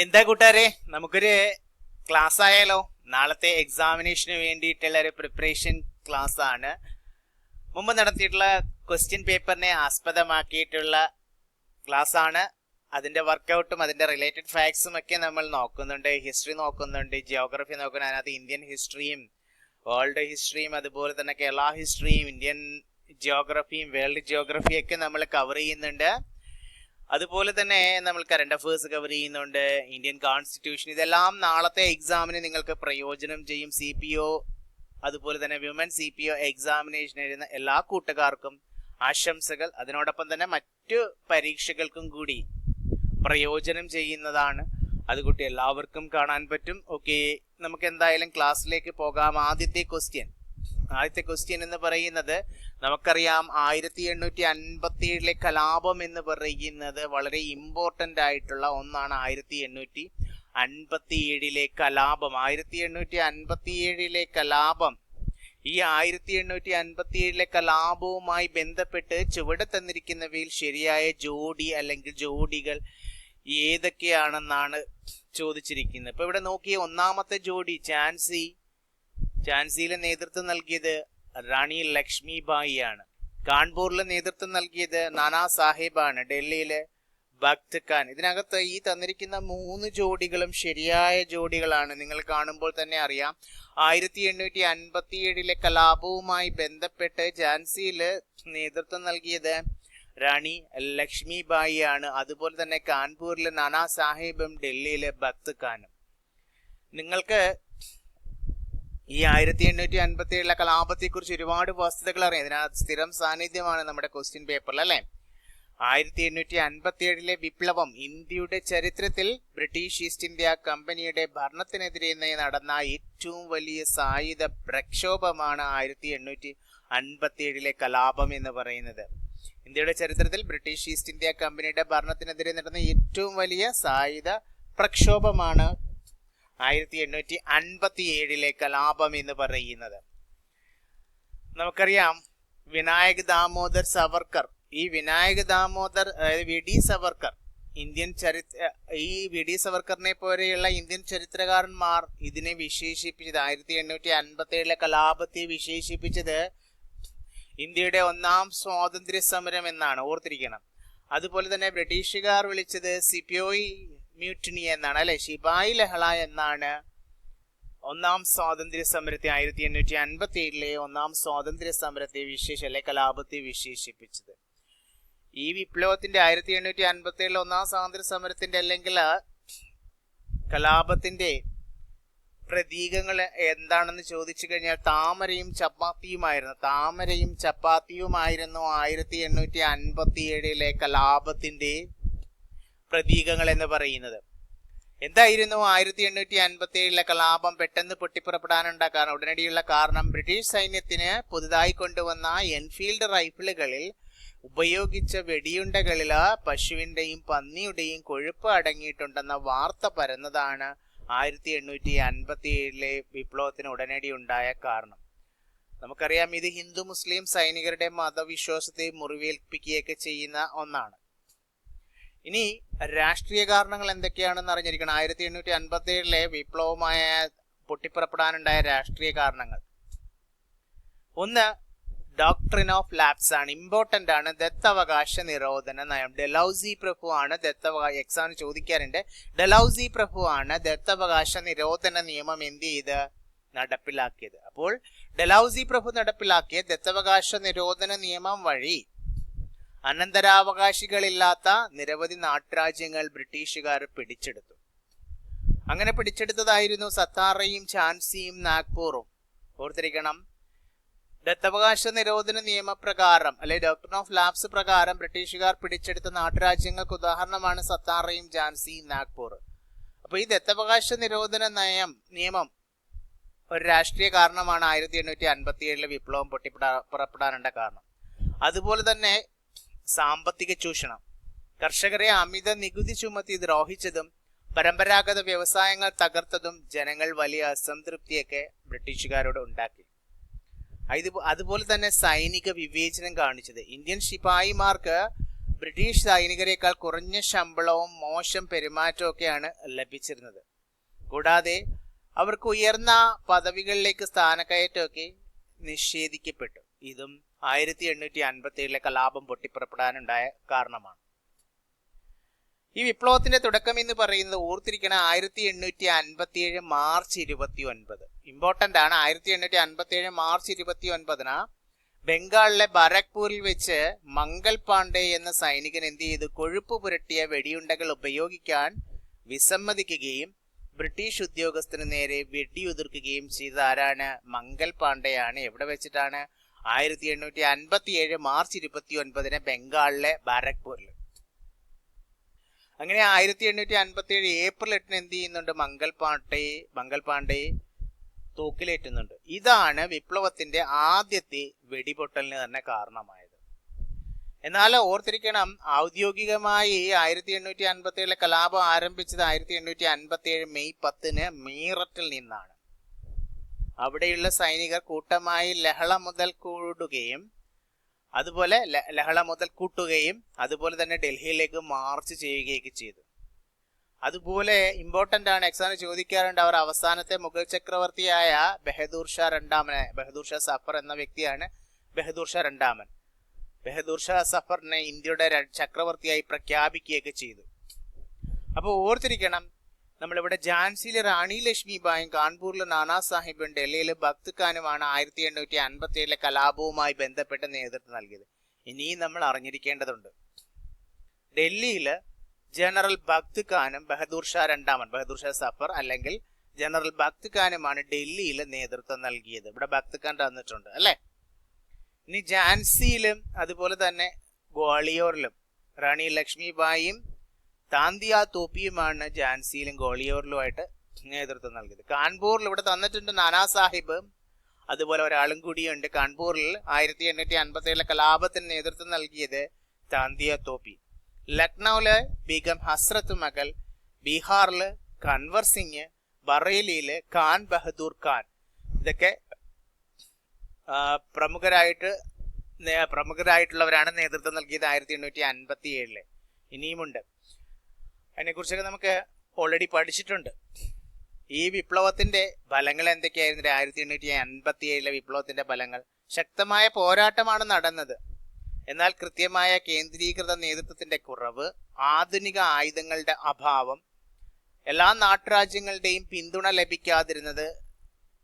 എന്താ കൂട്ടുകാരെ, നമുക്കൊരു ക്ലാസ് ആയാലോ? നാളത്തെ എക്സാമിനേഷന് വേണ്ടിയിട്ടുള്ള ഒരു പ്രിപ്പറേഷൻ ക്ലാസ് ആണ്. മുമ്പ് നടത്തിയിട്ടുള്ള ക്വസ്റ്റ്യൻ പേപ്പറിനെ ആസ്പദമാക്കിയിട്ടുള്ള ക്ലാസ് ആണ്. അതിന്റെ വർക്കൗട്ടും അതിന്റെ റിലേറ്റഡ് ഫാക്ട്സും ഒക്കെ നമ്മൾ നോക്കുന്നുണ്ട്. ഹിസ്റ്ററി നോക്കുന്നുണ്ട്, ജിയോഗ്രഫി നോക്കുന്നുണ്ട്. അതിനകത്ത് ഇന്ത്യൻ ഹിസ്റ്ററിയും വേൾഡ് ഹിസ്റ്ററിയും അതുപോലെ തന്നെ കേരള ഹിസ്റ്ററിയും ഇന്ത്യൻ ജിയോഗ്രഫിയും വേൾഡ് ജിയോഗ്രഫിയും ഒക്കെ നമ്മൾ കവർ ചെയ്യുന്നുണ്ട്. അതുപോലെ തന്നെ നമ്മൾ കറണ്ട് അഫേഴ്സ് കവർ ചെയ്യുന്നുണ്ട്, ഇന്ത്യൻ കോൺസ്റ്റിറ്റ്യൂഷൻ. ഇതെല്ലാം നാളത്തെ എക്സാമിന് നിങ്ങൾക്ക് പ്രയോജനം ചെയ്യും. CPO അതുപോലെ തന്നെ വിമൻ CPO എക്സാമിനേഷൻ എഴുതുന്ന എല്ലാ കൂട്ടുകാർക്കും ആശംസകൾ. അതിനോടൊപ്പം തന്നെ മറ്റു പരീക്ഷകൾക്കും കൂടി പ്രയോജനം ചെയ്യുന്നതാണ്. അതുകൂട്ടി എല്ലാവർക്കും കാണാൻ പറ്റും. ഓക്കെ, നമുക്ക് എന്തായാലും ക്ലാസ്സിലേക്ക് പോകാം. ആദ്യത്തെ ക്വസ്റ്റ്യൻ എന്ന് പറയുന്നത് നമുക്കറിയാം, 1857 കലാപം എന്ന് പറയുന്നത് വളരെ ഇമ്പോർട്ടൻ്റ് ആയിട്ടുള്ള ഒന്നാണ്. 1857 കലാപം. 1857 കലാപം. ഈ 1857 കലാപവുമായി ബന്ധപ്പെട്ട് ചുവടെ തന്നിരിക്കുന്നവയിൽ ശരിയായ ജോഡി അല്ലെങ്കിൽ ജോഡികൾ ഏതൊക്കെയാണെന്നാണ് ചോദിച്ചിരിക്കുന്നത്. ഇപ്പൊ ഇവിടെ നോക്കിയ ഒന്നാമത്തെ ജോഡി ഝാൻസിയിലെ നേതൃത്വം നൽകിയത് റാണി ലക്ഷ്മിബായി ആണ്. കാൺപൂരിലെ നേതൃത്വം നൽകിയത് നാനാ സാഹിബാണ്. ഡൽഹിയിലെ ഭക്ത് ഖാൻ. ഇതിനകത്ത് ഈ തന്നിരിക്കുന്ന 3 ജോഡികളും ശരിയായ ജോഡികളാണ്. നിങ്ങൾ കാണുമ്പോൾ തന്നെ അറിയാം, 1857 കലാപവുമായി ബന്ധപ്പെട്ട് ഝാൻസിയില് നേതൃത്വം നൽകിയത് റാണി ലക്ഷ്മിബായി ആണ്. അതുപോലെ തന്നെ കാൺപൂരിലെ നാനാ സാഹിബും ഡൽഹിയിലെ ഭക്ത് ഖാനും. നിങ്ങൾക്ക് ഈ 1857 കലാപത്തെ കുറിച്ച് ഒരുപാട് വസ്തുതകൾ അറിയാം. ഇതിനകത്ത് സ്ഥിരം സാന്നിധ്യമാണ് നമ്മുടെ ക്വസ്റ്റ്യൻ പേപ്പറിൽ, അല്ലെ? 1857 വിപ്ലവം ഇന്ത്യയുടെ ചരിത്രത്തിൽ ബ്രിട്ടീഷ് ഈസ്റ്റ് ഇന്ത്യ കമ്പനിയുടെ ഭരണത്തിനെതിരെ നടന്ന ഏറ്റവും വലിയ സായുധ പ്രക്ഷോഭമാണ് 1857 കലാപം എന്ന് പറയുന്നത്. ഇന്ത്യയുടെ ചരിത്രത്തിൽ ബ്രിട്ടീഷ് ഈസ്റ്റ് ഇന്ത്യ കമ്പനിയുടെ ഭരണത്തിനെതിരെ നടന്ന ഏറ്റവും വലിയ സായുധ പ്രക്ഷോഭമാണ് 1857 കലാപം എന്ന് പറയുന്നത്. നമുക്കറിയാം, വിനായക് ദാമോദർ സവർക്കർ, ഈ വിനായക് ദാമോദർ VD സവർക്കർ, ഈ VD സവർക്കറിനെ പോലെയുള്ള ഇന്ത്യൻ ചരിത്രകാരന്മാർ ഇതിനെ വിശേഷിപ്പിച്ചത്, 1857 കലാപത്തെ വിശേഷിപ്പിച്ചത് ഇന്ത്യയുടെ ഒന്നാം സ്വാതന്ത്ര്യ സമരം എന്നാണ്. ഓർത്തിരിക്കണം. അതുപോലെ തന്നെ ബ്രിട്ടീഷുകാർ വിളിച്ചത് സിപ്പോയി മ്യൂട്ടിനി എന്നാണ്, അല്ലെ? ശിപായി ലഹള എന്നാണ് ഒന്നാം സ്വാതന്ത്ര്യ സമരത്തെ, 1857 ഒന്നാം സ്വാതന്ത്ര്യ സമരത്തെ കലാപത്തെ വിശേഷിപ്പിച്ചത്. ഈ വിപ്ലവത്തിന്റെ 1857 ഒന്നാം സ്വാതന്ത്ര്യ സമരത്തിന്റെ അല്ലെങ്കിൽ കലാപത്തിന്റെ പ്രതീകങ്ങൾ എന്താണെന്ന് ചോദിച്ചു കഴിഞ്ഞാൽ താമരയും ചപ്പാത്തിയുമായിരുന്നു 1857 കലാപത്തിന്റെ പ്രതീകങ്ങൾ എന്ന് പറയുന്നത്. എന്തായിരുന്നു 1857 കലാപം പെട്ടെന്ന് പൊട്ടിപ്പുറപ്പെടാനുണ്ടായ കാരണം? ഉടനടിയുള്ള കാരണം, ബ്രിട്ടീഷ് സൈന്യത്തിന് പുതുതായി കൊണ്ടുവന്ന എൻഫീൽഡ് റൈഫിളുകളിൽ ഉപയോഗിച്ച വെടിയുണ്ടകളിൽ പശുവിന്റെയും പന്നിയുടെയും കൊഴുപ്പ് അടങ്ങിയിട്ടുണ്ടെന്ന വാർത്ത പരന്നതാണ് 1857 വിപ്ലവത്തിന് ഉടനടി ഉണ്ടായ കാരണം. നമുക്കറിയാം, ഇത് ഹിന്ദു മുസ്ലിം സൈനികരുടെ മതവിശ്വാസത്തെ മുറിവേൽപ്പിക്കുകയൊക്കെ ചെയ്യുന്ന ഒന്നാണ്. ഇനി രാഷ്ട്രീയ കാരണങ്ങൾ എന്തൊക്കെയാണെന്ന് അറിഞ്ഞിരിക്കണം. 1857 വിപ്ലവമായ പൊട്ടിപ്പുറപ്പെടാനുണ്ടായ രാഷ്ട്രീയ കാരണങ്ങൾ. ഒന്ന്, ഡോക്ട്രിൻ ഓഫ് ലാപ്സ് ആണ്, ഇമ്പോർട്ടന്റ് ആണ്. ദത്തവകാശ നിരോധന നയം. ഡെലൗസി പ്രഭു ആണ് എക്സാമിന് ചോദിക്കാറുണ്ട്. ഡെലൗസി പ്രഭു ആണ് ദത്തവകാശ നിരോധന നിയമം എന്ത് ചെയ്ത് നടപ്പിലാക്കിയത്. അപ്പോൾ ഡെലൗസി പ്രഭു നടപ്പിലാക്കിയ ദത്തവകാശ നിരോധന നിയമം വഴി അനന്തരാവകാശികളില്ലാത്ത നിരവധി നാട്ടുരാജ്യങ്ങൾ ബ്രിട്ടീഷുകാർ പിടിച്ചെടുത്തു. അങ്ങനെ പിടിച്ചെടുത്തതായിരുന്നു സത്താറയും ഝാൻസിയും നാഗ്പൂറും. ഓർത്തിരിക്കണം, ദത്തവകാശ നിരോധന നിയമപ്രകാരം അല്ലെ ഡോക്ട്രിൻ ഓഫ് ലാപ്സ് പ്രകാരം ബ്രിട്ടീഷുകാർ പിടിച്ചെടുത്ത നാട്ടുരാജ്യങ്ങൾക്ക് ഉദാഹരണമാണ് സത്താറയും ഝാൻസിയും നാഗ്പൂർ. അപ്പൊ ഈ ദത്തവകാശ നിരോധന നിയമം ഒരു രാഷ്ട്രീയ കാരണമാണ് 1857 വിപ്ലവം പൊട്ടിപ്പുറപ്പെടാനുള്ള കാരണം. അതുപോലെ തന്നെ സാമ്പത്തിക ചൂഷണം, കർഷകരെ അമിത നികുതി ചുമത്തി ദ്രോഹിച്ചതും പരമ്പരാഗത വ്യവസായങ്ങൾ തകർത്തതും ജനങ്ങൾ വലിയ അസംതൃപ്തിയൊക്കെ ബ്രിട്ടീഷുകാരോട് ഉണ്ടാക്കി. അതുപോലെ തന്നെ സൈനിക വിവേചനം കാണിച്ചത്, ഇന്ത്യൻ ശിപായിമാർക്ക് ബ്രിട്ടീഷ് സൈനികരെക്കാൾ കുറഞ്ഞ ശമ്പളവും മോശം പെരുമാറ്റവും ഒക്കെയാണ് ലഭിച്ചിരുന്നത്. കൂടാതെ അവർക്ക് ഉയർന്ന പദവികളിലേക്ക് സ്ഥാനക്കയറ്റമൊക്കെ നിഷേധിക്കപ്പെട്ടു. ഇതും 1857 കലാപം പൊട്ടിപ്പുറപ്പെടാനുണ്ടായ കാരണമാണ്. ഈ വിപ്ലവത്തിന്റെ തുടക്കം എന്ന് പറയുന്നത് ഓർത്തിരിക്കണം 1857 മാർച്ച് 29. ഇമ്പോർട്ടന്റ് ആണ്. 1857 മാർച്ച് 29 ബംഗാളിലെ ബാരക്പൂരിൽ വെച്ച് മംഗൾ പാണ്ഡെ എന്ന സൈനികൻ എന്ത് ചെയ്തു? കൊഴുപ്പ് പുരട്ടിയ വെടിയുണ്ടകൾ ഉപയോഗിക്കാൻ വിസമ്മതിക്കുകയും ബ്രിട്ടീഷ് ഉദ്യോഗസ്ഥന് നേരെ വെടിയുതിർക്കുകയും ചെയ്ത ആരാണ്? മംഗൾ പാണ്ഡെയാണ്. എവിടെ വെച്ചിട്ടാണ്? 1857 മാർച്ച് 29 ബംഗാളിലെ ബാരക്പൂരിൽ. അങ്ങനെ 1857 ഏപ്രിൽ 8 എന്ത് ചെയ്യുന്നുണ്ട്? മംഗൾ പാണ്ഡെ തൂക്കിലേറ്റുന്നുണ്ട്. ഇതാണ് വിപ്ലവത്തിന്റെ ആദ്യത്തെ വെടിപൊട്ടലിന് തന്നെ കാരണമായത്. എന്നാൽ ഓർത്തിരിക്കണം, ഔദ്യോഗികമായി 1857 കലാപം ആരംഭിച്ചത് 1857 മെയ് 10 മീററ്റിൽ നിന്നാണ്. അവിടെയുള്ള സൈനികർ കൂട്ടമായി ലഹള മുതൽ കൂട്ടുകയും അതുപോലെ തന്നെ ഡൽഹിയിലേക്ക് മാർച്ച് ചെയ്യുകയൊക്കെ ചെയ്തു. അതുപോലെ ഇമ്പോർട്ടന്റ് ആണ്, എക്സാമിന് ചോദിക്കാറുണ്ട്. അവർ അവസാനത്തെ മുഗൾ ചക്രവർത്തിയായ ബഹദൂർ ഷാ സഫർ എന്ന വ്യക്തിയാണ് ബഹദൂർ ഷാ രണ്ടാമൻ. ബഹദൂർ ഷാ സഫറിനെ ഇന്ത്യയുടെ ചക്രവർത്തിയായി പ്രഖ്യാപിക്കുകയൊക്കെ ചെയ്തു. അപ്പോൾ ഓർത്തിരിക്കണം, നമ്മളിവിടെ ഝാൻസിയിലെ റാണി ലക്ഷ്മിബായും കാൺപൂരിലെ നാനാ സാഹിബും ഡൽഹിയിലെ ഭക്ത് ഖാനുമാണ് 1857 കലാപവുമായി ബന്ധപ്പെട്ട് നേതൃത്വം നൽകിയത്. ഇനിയും നമ്മൾ അറിഞ്ഞിരിക്കേണ്ടതുണ്ട്. ഡൽഹിയിൽ ജനറൽ ഭക്ത് ഖാനും ബഹദൂർ ഷാ സഫർ അല്ലെങ്കിൽ ജനറൽ ഭക്ത് ഖാനുമാണ് ഡൽഹിയിൽ നേതൃത്വം നൽകിയത്. ഇവിടെ ഭക്ത് ഖാൻ തന്നിട്ടുണ്ട് അല്ലെ. ഇനി ഝാൻസിയിലും അതുപോലെ തന്നെ ഗ്വാളിയോറിലും റാണി ലക്ഷ്മിബായും താന്തിയ തോപ്പിയുമാണ് ഝാൻസിയിലും ഗ്വാളിയോറിലുമായിട്ട് നേതൃത്വം നൽകിയത്. കാൺപൂരിൽ ഇവിടെ തന്നിട്ടുണ്ട് നാനാ സാഹിബ്, അതുപോലെ ഒരാളും കൂടിയുണ്ട്. കാൺപൂരിൽ 1857 കലാപത്തിന് നേതൃത്വം നൽകിയത് താന്തിയ തോപ്പി. ലക്നൌല് ബീഗം ഹസ്രത്ത് മകൾ, ബീഹാറില് കൻവർ സിംഗ്, ബറേലിയില് ഖാൻ ബഹദൂർ ഖാൻ. ഇതൊക്കെ പ്രമുഖരായിട്ടുള്ളവരാണ് നേതൃത്വം നൽകിയത് 1857. ഇനിയുമുണ്ട്, അതിനെക്കുറിച്ചൊക്കെ നമുക്ക് ഓൾറെഡി പഠിച്ചിട്ടുണ്ട്. ഈ വിപ്ലവത്തിന്റെ ഫലങ്ങൾ എന്തൊക്കെയായിരുന്നു? 1857 വിപ്ലവത്തിന്റെ ഫലങ്ങൾ ശക്തമായ പോരാട്ടമാണ് നടന്നത്. എന്നാൽ കൃത്യമായ കേന്ദ്രീകൃത നേതൃത്വത്തിന്റെ കുറവ്, ആധുനിക ആയുധങ്ങളുടെ അഭാവം, എല്ലാ നാട്ടുരാജ്യങ്ങളുടെയും പിന്തുണ ലഭിക്കാതിരുന്നത്,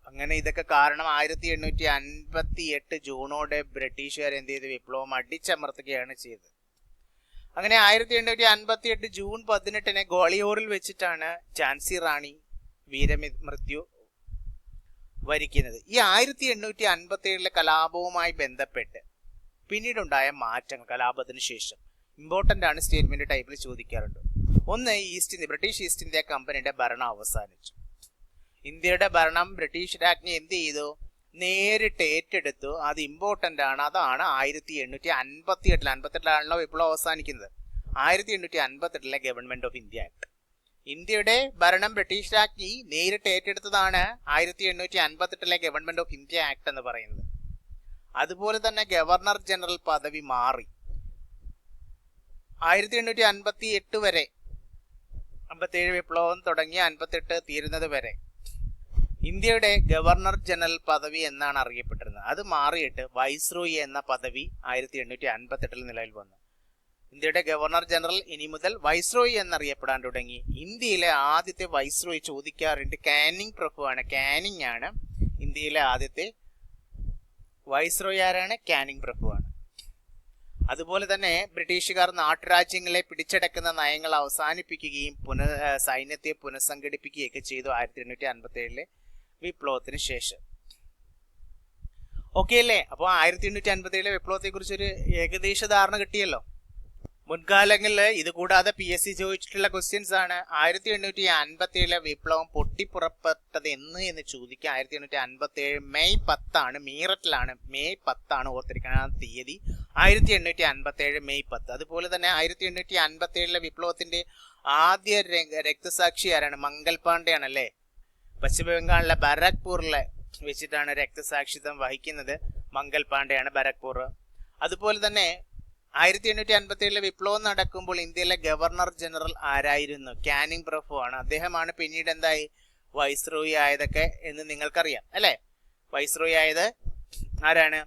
അങ്ങനെ ഇതൊക്കെ കാരണം 1858 ജൂണോടെ ബ്രിട്ടീഷുകാർ എന്ത് ചെയ്ത്? വിപ്ലവം അടിച്ചമർത്തുകയാണ് ചെയ്തത്. അങ്ങനെ 1858 ജൂൺ 18 ഗ്വാളിയോറിൽ വെച്ചിട്ടാണ് ഝാൻസി റാണി വീരമൃത്യു വരിക്കുന്നത്. ഈ 1857 കലാപവുമായി ബന്ധപ്പെട്ട് പിന്നീടുണ്ടായ മാറ്റങ്ങൾ, കലാപത്തിന് ശേഷം ഇമ്പോർട്ടന്റ് ആണ്, സ്റ്റേറ്റ്മെന്റ് ടൈപ്പിൽ ചോദിക്കാറുണ്ട്. ഒന്ന്, ബ്രിട്ടീഷ് ഈസ്റ്റ് ഇന്ത്യ കമ്പനിയുടെ ഭരണം അവസാനിച്ചു. ഇന്ത്യയുടെ ഭരണം ബ്രിട്ടീഷ് രാജ്ഞി എന്ത് ചെയ്തു? നേരിട്ട് ഏറ്റെടുത്തു. അത് ഇമ്പോർട്ടന്റ് ആണ്. അതാണ് 1858 വിപ്ലവം അവസാനിക്കുന്നത്. 1858 ഗവൺമെന്റ് ഓഫ് ഇന്ത്യ ആക്ട്. ഇന്ത്യയുടെ ഭരണം ബ്രിട്ടീഷ് രാജ്ഞി നേരിട്ട് ഏറ്റെടുത്തതാണ് 1858 ഗവൺമെന്റ് ഓഫ് ഇന്ത്യ ആക്ട് എന്ന് പറയുന്നത്. അതുപോലെ തന്നെ ഗവർണർ ജനറൽ പദവി മാറി. 1858 വരെ, 57 വിപ്ലവം തുടങ്ങി 58 തീരുന്നത് വരെ ഇന്ത്യയുടെ ഗവർണർ ജനറൽ പദവി എന്നാണ് അറിയപ്പെട്ടിരുന്നത്. അത് മാറിയിട്ട് വൈസ്രോയി എന്ന പദവി 1858 നിലവിൽ വന്നു. ഇന്ത്യയുടെ ഗവർണർ ജനറൽ ഇനി മുതൽ വൈസ്രോയി എന്നറിയപ്പെടാൻ തുടങ്ങി. ഇന്ത്യയിലെ ആദ്യത്തെ വൈസ്രോയി ചോദിക്കാറുണ്ട്, കാനിങ് പ്രഭുവാണ്. കാനിങ് ആണ് ഇന്ത്യയിലെ ആദ്യത്തെ വൈസ്രോയി. ആരാണ്? കാനിങ് പ്രഭുവാണ്. അതുപോലെ തന്നെ ബ്രിട്ടീഷുകാർ നാട്ടുരാജ്യങ്ങളെ പിടിച്ചടക്കുന്ന നയങ്ങൾ അവസാനിപ്പിക്കുകയും സൈന്യത്തെ പുനഃസംഘടിപ്പിക്കുകയൊക്കെ ചെയ്തു 1857 വിപ്ലവത്തിന് ശേഷം. ഓക്കെ അല്ലേ? അപ്പോൾ 1857 വിപ്ലവത്തെ കുറിച്ചൊരു ഏകദേശ ധാരണ കിട്ടിയല്ലോ. മുൻകാലങ്ങളിൽ ഇത് കൂടാതെ PSC ചോദിച്ചിട്ടുള്ള ക്വസ്റ്റ്യൻസ് ആണ്. 1857 വിപ്ലവം പൊട്ടിപ്പുറപ്പെട്ടത് എന്ന് ചോദിക്കുക. 1857 മെയ് 10 മീററ്റിലാണ്. മെയ് 10 ഓർത്തിരിക്കണം തീയതി. 1857 മെയ് 10. അതുപോലെ തന്നെ 1857 വിപ്ലവത്തിന്റെ ആദ്യ രക്തസാക്ഷി ആരാണ്? മംഗൾ പാണ്ഡെ ആണല്ലേ. പശ്ചിമ ബംഗാളിലെ ബാരക്പൂരിലെ വെച്ചിട്ടാണ് രക്തസാക്ഷിത്വം വഹിക്കുന്നത്. മംഗൾ പാണ്ഡെയാണ് ബാരക്പൂർ. അതുപോലെ തന്നെ 1857 വിപ്ലവം നടക്കുമ്പോൾ ഇന്ത്യയിലെ ഗവർണർ ജനറൽ ആരായിരുന്നു? കാനിങ് പ്രഭു ആണ്. അദ്ദേഹമാണ് പിന്നീട് എന്തായി വൈസ്രോയി ആയതൊക്കെ എന്ന് നിങ്ങൾക്കറിയാം അല്ലെ. വൈസ്രോയി ആയത് ആരാണ്?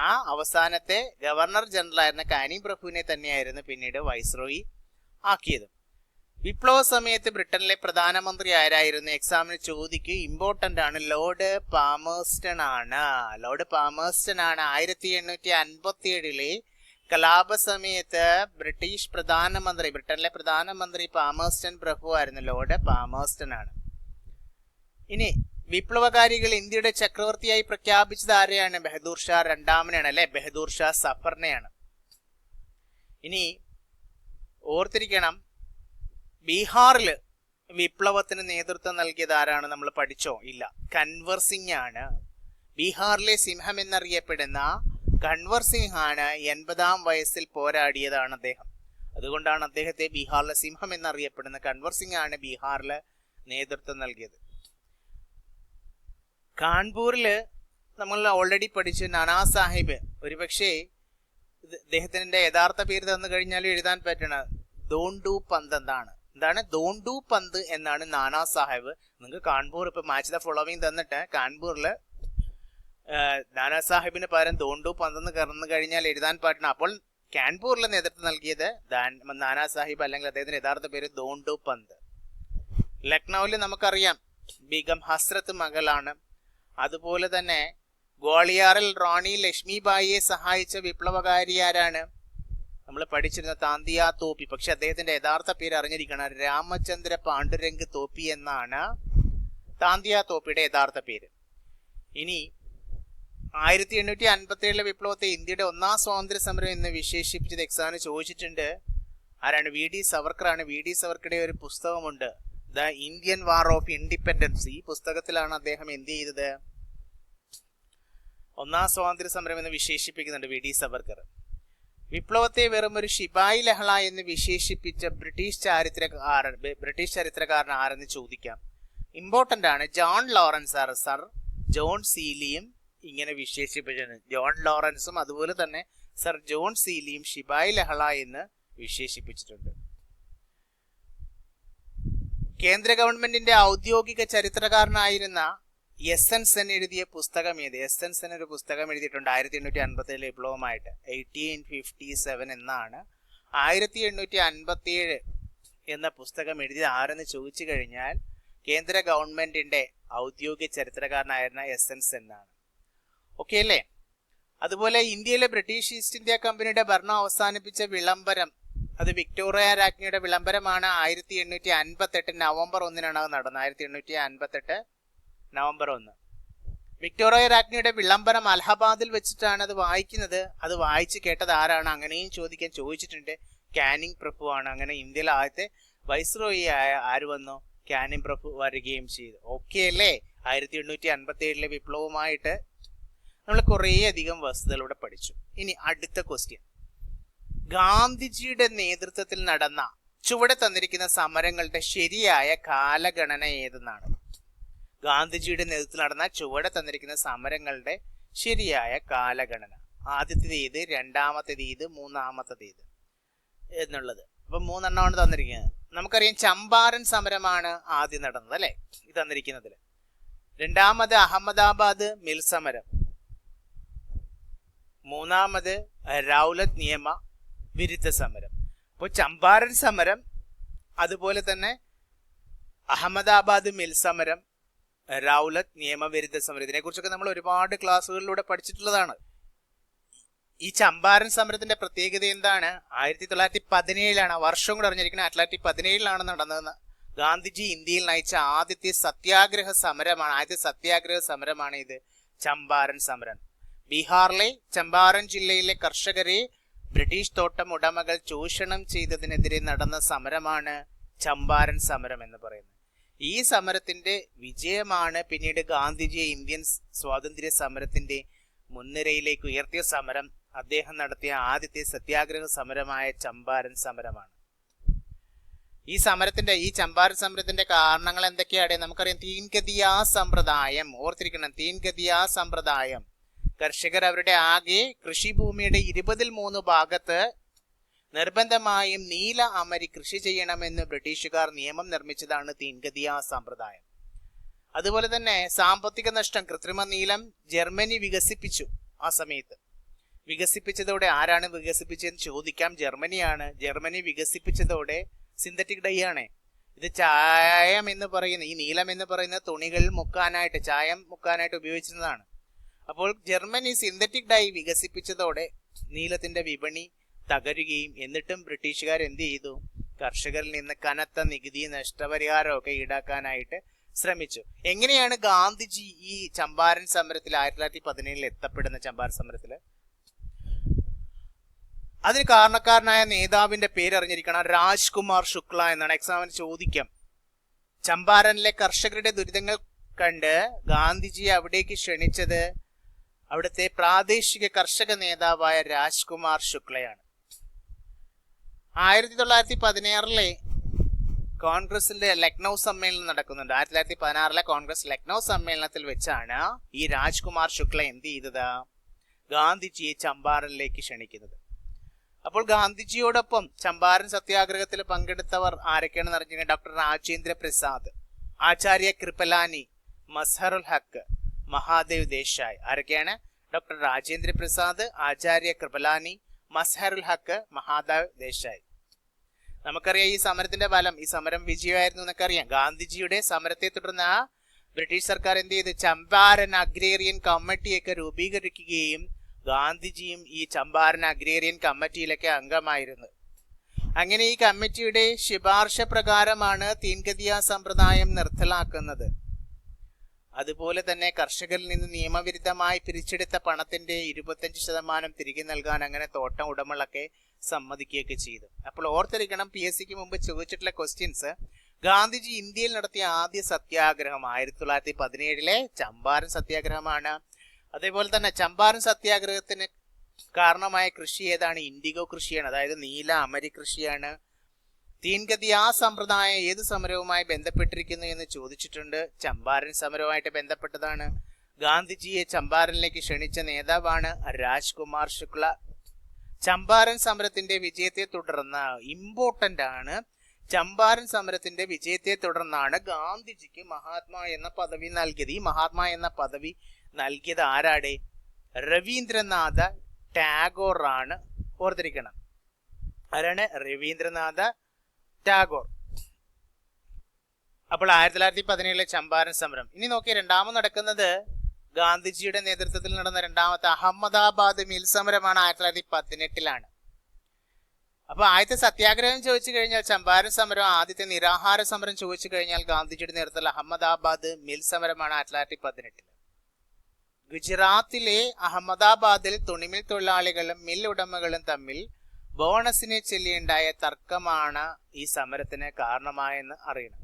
ആ അവസാനത്തെ ഗവർണർ ജനറൽ ആയിരുന്ന കാനിങ് പ്രഭുവിനെ തന്നെയായിരുന്നു പിന്നീട് വൈസ്രോയി ആക്കിയത്. വിപ്ലവ സമയത്ത് ബ്രിട്ടനിലെ പ്രധാനമന്ത്രി ആരായിരുന്നു? എക്സാമിന് ചോദിക്കും, ഇമ്പോർട്ടന്റ് ആണ്. ലോർഡ് പാമേഴ്സ്റ്റൺ ആണ്. ലോർഡ് പാമേഴ്സ്റ്റൺ ആണ് 1857 കലാപ സമയത്ത് ബ്രിട്ടനിലെ പ്രധാനമന്ത്രി പാമേഴ്സ്റ്റൺ പ്രഭു ആയിരുന്നു. ലോർഡ് പാമേഴ്സ്റ്റൺ ആണ്. ഇനി വിപ്ലവകാരികൾ ഇന്ത്യയുടെ ചക്രവർത്തിയായി പ്രഖ്യാപിച്ചത് ആരെയാണ്? ബഹദൂർ ഷാ രണ്ടാമനെയാണ് അല്ലെ. ബഹദൂർ ഷാ സഫറിനെയാണ്. ഇനി ഓർത്തിരിക്കണം, ബീഹാറിൽ വിപ്ലവത്തിന് നേതൃത്വം നൽകിയത് ആരാണ്? നമ്മൾ പഠിച്ചോ? ഇല്ല. കൻവർ സിംഗ് ആണ്. ബീഹാറിലെ സിംഹം എന്നറിയപ്പെടുന്ന കൻവർ സിംഗ് ആണ്. 80-ാം വയസ്സിൽ പോരാടിയതാണ് അദ്ദേഹം. അതുകൊണ്ടാണ് അദ്ദേഹത്തെ ബീഹാറിലെ സിംഹം എന്നറിയപ്പെടുന്ന കൻവർ സിംഗ് ആണ് ബീഹാറിൽ നേതൃത്വം നൽകിയത്. കാൺപൂരിൽ നമ്മൾ ഓൾറെഡി പഠിച്ചു നാനാ സാഹിബ്. ഒരുപക്ഷെ അദ്ദേഹത്തിന്റെ യഥാർത്ഥ പേര് തന്നു കഴിഞ്ഞാലും എഴുതാൻ പറ്റണ ദോണ്ടു പന്ത് എന്താണ് ദോണ്ടു പന്ത് എന്നാണ് നാനാ സാഹിബ്. നിങ്ങൾക്ക് കാൺപൂർ ഇപ്പൊ മാച്ച് ദ ഫോളോവിങ് തന്നിട്ട് കാൺപൂരിൽ നാനാ സാഹിബിന് പകരം ദോണ്ടു പന്ത് എന്ന് കറന്നു കഴിഞ്ഞാൽ എഴുതാൻ പറ്റണം. അപ്പോൾ കാൺപൂരിൽ നേതൃത്വം നൽകിയത് നാനാ സാഹിബ്, അല്ലെങ്കിൽ അദ്ദേഹത്തിന്റെ യഥാർത്ഥ പേര് ദോണ്ടു പന്ത്. ലക്നൌവിൽ നമുക്കറിയാം ബീഗം ഹസ്രത്ത് മകളാണ്. അതുപോലെ തന്നെ ഗ്വാളിയാറിൽ റാണി ലക്ഷ്മിബായിയെ സഹായിച്ച വിപ്ലവകാരി ആരാണ്? നമ്മൾ പഠിച്ചിരുന്ന താന്തിയ തോപ്പി. പക്ഷെ അദ്ദേഹത്തിന്റെ യഥാർത്ഥ പേര് അറിഞ്ഞിരിക്കണം, രാമചന്ദ്ര പാണ്ഡുരംഗ് തോപ്പി എന്നാണ് താന്തിയ തോപ്പിയുടെ യഥാർത്ഥ പേര്. ഇനി 1857 വിപ്ലവത്തെ ഇന്ത്യയുടെ ഒന്നാം സ്വാതന്ത്ര്യ സമരം എന്ന് വിശേഷിപ്പിച്ചത് എക്സാമിന് ചോദിച്ചിട്ടുണ്ട്. ആരാണ്? വി ഡി സവർക്കർ ആണ്. വി ഡി സവർക്കറുടെ ഒരു പുസ്തകമുണ്ട്, the Indian war of independence. ഈ പുസ്തകത്തിലാണ് അദ്ദേഹം എന്ത് ചെയ്തത്? ഒന്നാം സ്വാതന്ത്ര്യ സമരം എന്ന് വിശേഷിപ്പിക്കുന്നുണ്ട് വി ഡി സവർക്കർ. വിപ്ലവത്തെ വെറും ഒരു ശിപായി ലഹള എന്ന് വിശേഷിപ്പിച്ച ബ്രിട്ടീഷ് ചരിത്രകാരൻ ആരെന്ന് ചോദിക്കാം. ഇമ്പോർട്ടന്റ് ആണ്. ജോൺ ലോറൻസ് ആണ്. സർ ജോൺ സീലിയും ഇങ്ങനെ വിശേഷിപ്പിച്ചിട്ടുണ്ട്. ജോൺ ലോറൻസും അതുപോലെ തന്നെ സർ ജോൺ സീലിയും ശിപായി ലഹള എന്ന് വിശേഷിപ്പിച്ചിട്ടുണ്ട്. കേന്ദ്ര ഗവൺമെന്റിന്റെ ഔദ്യോഗിക ചരിത്രകാരനായിരുന്ന എസ് എൻ സെൻ എഴുതിയ പുസ്തകം ഏത്? എസ് എൻ സെൻ ഒരു പുസ്തകം എഴുതിയിട്ടുണ്ട് 1857 വിപ്ലവമായിട്ട്. 1857 എന്നാണ്. 1857 എന്ന പുസ്തകം എഴുതിയത് ആരെന്ന് ചോദിച്ചു കഴിഞ്ഞാൽ കേന്ദ്ര ഗവൺമെന്റിന്റെ ഔദ്യോഗിക ചരിത്രകാരനായിരുന്ന എസ് എൻ സെൻ ആണ്. ഓക്കെ അല്ലേ? അതുപോലെ ഇന്ത്യയിലെ ബ്രിട്ടീഷ് ഈസ്റ്റ് ഇന്ത്യ കമ്പനിയുടെ ഭരണം അവസാനിപ്പിച്ച വിളംബരം, അത് വിക്ടോറിയ രാജ്ഞിയുടെ വിളംബരമാണ്. 1858 നവംബർ 1-നാണ് അത് നടന്നത്. 1858 നവംബർ 1. വിക്ടോറിയ രാജ്ഞിയുടെ വിളംബരം അലഹബാദിൽ വെച്ചിട്ടാണ് അത് വായിക്കുന്നത്. അത് വായിച്ച് കേട്ടത് ആരാണ്? അങ്ങനെയും ചോദിച്ചിട്ടുണ്ട്. കാനിങ് പ്രഭു ആണ്. അങ്ങനെ ഇന്ത്യയിലെ ആദ്യത്തെ വൈസ്രോയി ആര് വന്നു? കാനിങ് പ്രഭു വരികയും ചെയ്തു. ഓക്കെ അല്ലേ? 1857 വിപ്ലവമായിട്ട് നമ്മൾ കുറേ അധികം വസ്തുതകളിലൂടെ പഠിച്ചു. ഇനി അടുത്ത ക്വസ്റ്റ്യൻ, ഗാന്ധിജിയുടെ നേതൃത്വത്തിൽ നടന്ന ചുവടെ തന്നിരിക്കുന്ന സമരങ്ങളുടെ ശരിയായ കാലഗണന ഏതെന്നാണ്? ഗാന്ധിജിയുടെ നേതൃത്വത്തിൽ നടന്ന ചുവടെ തന്നിരിക്കുന്ന സമരങ്ങളുടെ ശരിയായ കാലഗണന. ആദ്യത്തേത് ഏത്, രണ്ടാമത്തേത് ഏത്, മൂന്നാമത്തേത് ഏത് എന്നുള്ളത്. അപ്പൊ 3 എണ്ണമാണ് തന്നിരിക്കുന്നത്. നമുക്കറിയാം ചമ്പാരൻ സമരമാണ് ആദ്യം നടന്നത് അല്ലെ, ഈ തന്നിരിക്കുന്നതിൽ. രണ്ടാമത് അഹമ്മദാബാദ് മിൽ സമരം. മൂന്നാമത് റൗലത്ത് നിയമ വിരുദ്ധ സമരം. അപ്പോൾ ചമ്പാരൻ സമരം, അതുപോലെ തന്നെ അഹമ്മദാബാദ് മിൽ സമരം, റൗലത്ത് നിയമവിരുദ്ധ സമരം, ഇതിനെ കുറിച്ചൊക്കെ നമ്മൾ ഒരുപാട് ക്ലാസ്സുകളിലൂടെ പഠിച്ചിട്ടുള്ളതാണ്. ഈ ചമ്പാരൻ സമരത്തിന്റെ പ്രത്യേകത എന്താണ്? 1917 വർഷം കൂടെ അറിഞ്ഞിരിക്കുന്നത്. 1917 നടന്നതെന്ന്. ഗാന്ധിജി ഇന്ത്യയിൽ നയിച്ച ആദ്യത്തെ സത്യാഗ്രഹ സമരമാണ് ഇത്, ചമ്പാരൻ സമരം. ബീഹാറിലെ ചമ്പാരൻ ജില്ലയിലെ കർഷകരെ ബ്രിട്ടീഷ് തോട്ടം ഉടമകൾ ചൂഷണം ചെയ്തതിനെതിരെ നടന്ന സമരമാണ് ചമ്പാരൻ സമരം എന്ന് പറയുന്നത്. ഈ സമരത്തിന്റെ വിജയമാണ് പിന്നീട് ഗാന്ധിജിയെ ഇന്ത്യൻ സ്വാതന്ത്ര്യ സമരത്തിന്റെ മുൻനിരയിലേക്ക് ഉയർത്തിയ സമരം. അദ്ദേഹം നടത്തിയ ആദ്യത്തെ സത്യാഗ്രഹ സമരമായ ചമ്പാരൻ സമരമാണ്. ഈ ചമ്പാരൻ സമരത്തിന്റെ കാരണങ്ങൾ എന്തൊക്കെയാണ്? നമുക്കറിയാം, തീൻഗതിയാ സമ്പ്രദായം. ഓർത്തിരിക്കണം, തീൻഗതിയാ സമ്പ്രദായം. കർഷകർ അവരുടെ ആകെ കൃഷിഭൂമിയുടെ 3 ഭാഗത്ത് നിർബന്ധമായും നീല അമരി കൃഷി ചെയ്യണമെന്ന് ബ്രിട്ടീഷുകാർ നിയമം നിർമ്മിച്ചതാണ് തീൻഗതിയ സമ്പ്രദായം. അതുപോലെ തന്നെ സാമ്പത്തിക നഷ്ടം, കൃത്രിമ നീലം ജർമ്മനി വികസിപ്പിച്ചു. ആ സമയത്ത് വികസിപ്പിച്ചതോടെ, ആരാണ് വികസിപ്പിച്ചതെന്ന് ചോദിക്കാം, ജർമ്മനിയാണ്. ജർമ്മനി വികസിപ്പിച്ചതോടെ സിന്തറ്റിക് ഡൈ ആണ് ഇത്. ചായം എന്ന് പറയുന്ന ഈ നീലം എന്ന് പറയുന്ന തുണികൾ മുക്കാനായിട്ട്, ചായം മുക്കാനായിട്ട് ഉപയോഗിച്ചിരുന്നതാണ്. അപ്പോൾ ജർമ്മനി സിന്തറ്റിക് ഡൈ വികസിപ്പിച്ചതോടെ നീലത്തിന്റെ വിപണി തകരുകയും, എന്നിട്ടും ബ്രിട്ടീഷുകാർ എന്ത് ചെയ്തു? കർഷകരിൽ നിന്ന് കനത്ത നികുതി, നഷ്ടപരിഹാരമൊക്കെ ഈടാക്കാനായിട്ട് ശ്രമിച്ചു. എങ്ങനെയാണ് ഗാന്ധിജി ഈ ചമ്പാരൻ സമരത്തിൽ 1917 എത്തപ്പെടുന്ന ചമ്പാരൻ സമരത്തില്? അതിന് കാരണക്കാരനായ നേതാവിന്റെ പേര് അറിഞ്ഞിരിക്കണം. രാജ്കുമാർ ശുക്ല എന്നാണ്. എക്സാമിന് ചോദിക്കാം. ചമ്പാരനിലെ കർഷകരുടെ ദുരിതങ്ങൾ കണ്ട് ഗാന്ധിജിയെ അവിടേക്ക് ക്ഷണിച്ചത് അവിടുത്തെ പ്രാദേശിക കർഷക നേതാവായ രാജ്കുമാർ ശുക്ലയാണ്. 1916 കോൺഗ്രസിന്റെ ലക്നൗ സമ്മേളനം നടക്കുന്നുണ്ട്. 1916 കോൺഗ്രസ് ലക്നൗ സമ്മേളനത്തിൽ വെച്ചാണ് ഈ രാജ്കുമാർ ശുക്ല എന്ത് ചെയ്തത്? ഗാന്ധിജിയെ ചമ്പാരനിലേക്ക് ക്ഷണിക്കുന്നത്. അപ്പോൾ ഗാന്ധിജിയോടൊപ്പം ചമ്പാരൻ സത്യാഗ്രഹത്തിൽ പങ്കെടുത്തവർ ആരൊക്കെയാണെന്ന് അറിഞ്ഞിരിക്കുന്നത്? ഡോക്ടർ രാജേന്ദ്ര പ്രസാദ്, ആചാര്യ കൃപലാനി, മസ്ഹറുൽ ഹക്ക്, മഹാദേവ് ദേശായി. ആരൊക്കെയാണ്? ഡോക്ടർ രാജേന്ദ്ര പ്രസാദ്, ആചാര്യ കൃപലാനി, മസ്ഹറുൽ ഹക്ക്, മഹാദേവ് ദേശായി. നമുക്കറിയാം ഈ സമരത്തിന്റെ ഫലം. ഈ സമരം വിജയമായിരുന്നു എന്നൊക്കെ അറിയാം. ഗാന്ധിജിയുടെ സമരത്തെ തുടർന്ന് ബ്രിട്ടീഷ് സർക്കാർ എന്ത് ചെയ്തു? ചമ്പാരൻ അഗ്രേറിയൻ കമ്മിറ്റിയൊക്കെ രൂപീകരിക്കുകയും ഗാന്ധിജിയും ഈ ചമ്പാരൻ അഗ്രേറിയൻ കമ്മിറ്റിയിലൊക്കെ അംഗമായിരുന്നു. അങ്ങനെ ഈ കമ്മിറ്റിയുടെ ശുപാർശ പ്രകാരമാണ് തീൻഗതിയ സമ്പ്രദായം നിർത്തലാക്കുന്നത്. അതുപോലെ തന്നെ കർഷകരിൽ നിന്ന് നിയമവിരുദ്ധമായി പിരിച്ചെടുത്ത പണത്തിന്റെ 25% തിരികെ നൽകാൻ അങ്ങനെ തോട്ടം ഉടമകളൊക്കെ സമ്മതിക്കുകയൊക്കെ ചെയ്തു. അപ്പോൾ ഓർത്തിരിക്കണം, PSCക്ക് മുമ്പ് ചോദിച്ചിട്ടുള്ള ക്വസ്റ്റ്യൻസ്. ഗാന്ധിജി ഇന്ത്യയിൽ നടത്തിയ ആദ്യ സത്യാഗ്രഹം 1917 ചമ്പാരൻ സത്യാഗ്രഹമാണ്. അതേപോലെ തന്നെ ചമ്പാരൻ സത്യാഗ്രഹത്തിന് കാരണമായ കൃഷി ഏതാണ്? ഇൻഡിഗോ കൃഷിയാണ്, അതായത് നീല അമരി കൃഷിയാണ്. തീൻഗതിയ സമ്പ്രദായം ഏത് സമരവുമായി ബന്ധപ്പെട്ടിരിക്കുന്നു എന്ന് ചോദിച്ചിട്ടുണ്ട്. ചമ്പാരൻ സമരവുമായിട്ട് ബന്ധപ്പെട്ടതാണ്. ഗാന്ധിജിയെ ചമ്പാരനിലേക്ക് ക്ഷണിച്ച നേതാവാണ് രാജ്കുമാർ ശുക്ല. ചമ്പാരൻ സമരത്തിന്റെ വിജയത്തെ തുടർന്ന്, ഇമ്പോർട്ടന്റ് ആണ്, ചമ്പാരൻ സമരത്തിന്റെ വിജയത്തെ തുടർന്നാണ് ഗാന്ധിജിക്ക് മഹാത്മാ എന്ന പദവി നൽകിയത്. ഈ മഹാത്മാ എന്ന പദവി നൽകിയത് ആരാടെ? രവീന്ദ്രനാഥ ടാഗോർ ആണ്. ഓർത്തിരിക്കണം, ആരാണ്? രവീന്ദ്രനാഥ ടാഗോർ. അപ്പോൾ 1917 ചമ്പാരൻ സമരം. ഇനി നോക്കിയ രണ്ടാമത് നടക്കുന്നത് ഗാന്ധിജിയുടെ നേതൃത്വത്തിൽ നടന്ന രണ്ടാമത്തെ അഹമ്മദാബാദ് മിൽ സമരമാണ്. 1918 അപ്പൊ ആദ്യത്തെ സത്യാഗ്രഹം ചോദിച്ചു കഴിഞ്ഞാൽ ചമ്പാരൻ സമരം, ആദ്യത്തെ നിരാഹാര സമരം ചോദിച്ചു കഴിഞ്ഞാൽ ഗാന്ധിജിയുടെ നേതൃത്വത്തിൽ അഹമ്മദാബാദ് മിൽ സമരമാണ് 1918. ഗുജറാത്തിലെ അഹമ്മദാബാദിൽ തുണിമിൽ തൊഴിലാളികളും മിൽ ഉടമകളും തമ്മിൽ ബോണസിനെ ചൊല്ലിയുണ്ടായ തർക്കമാണ് ഈ സമരത്തിന് കാരണമായെന്ന് അറിയണം.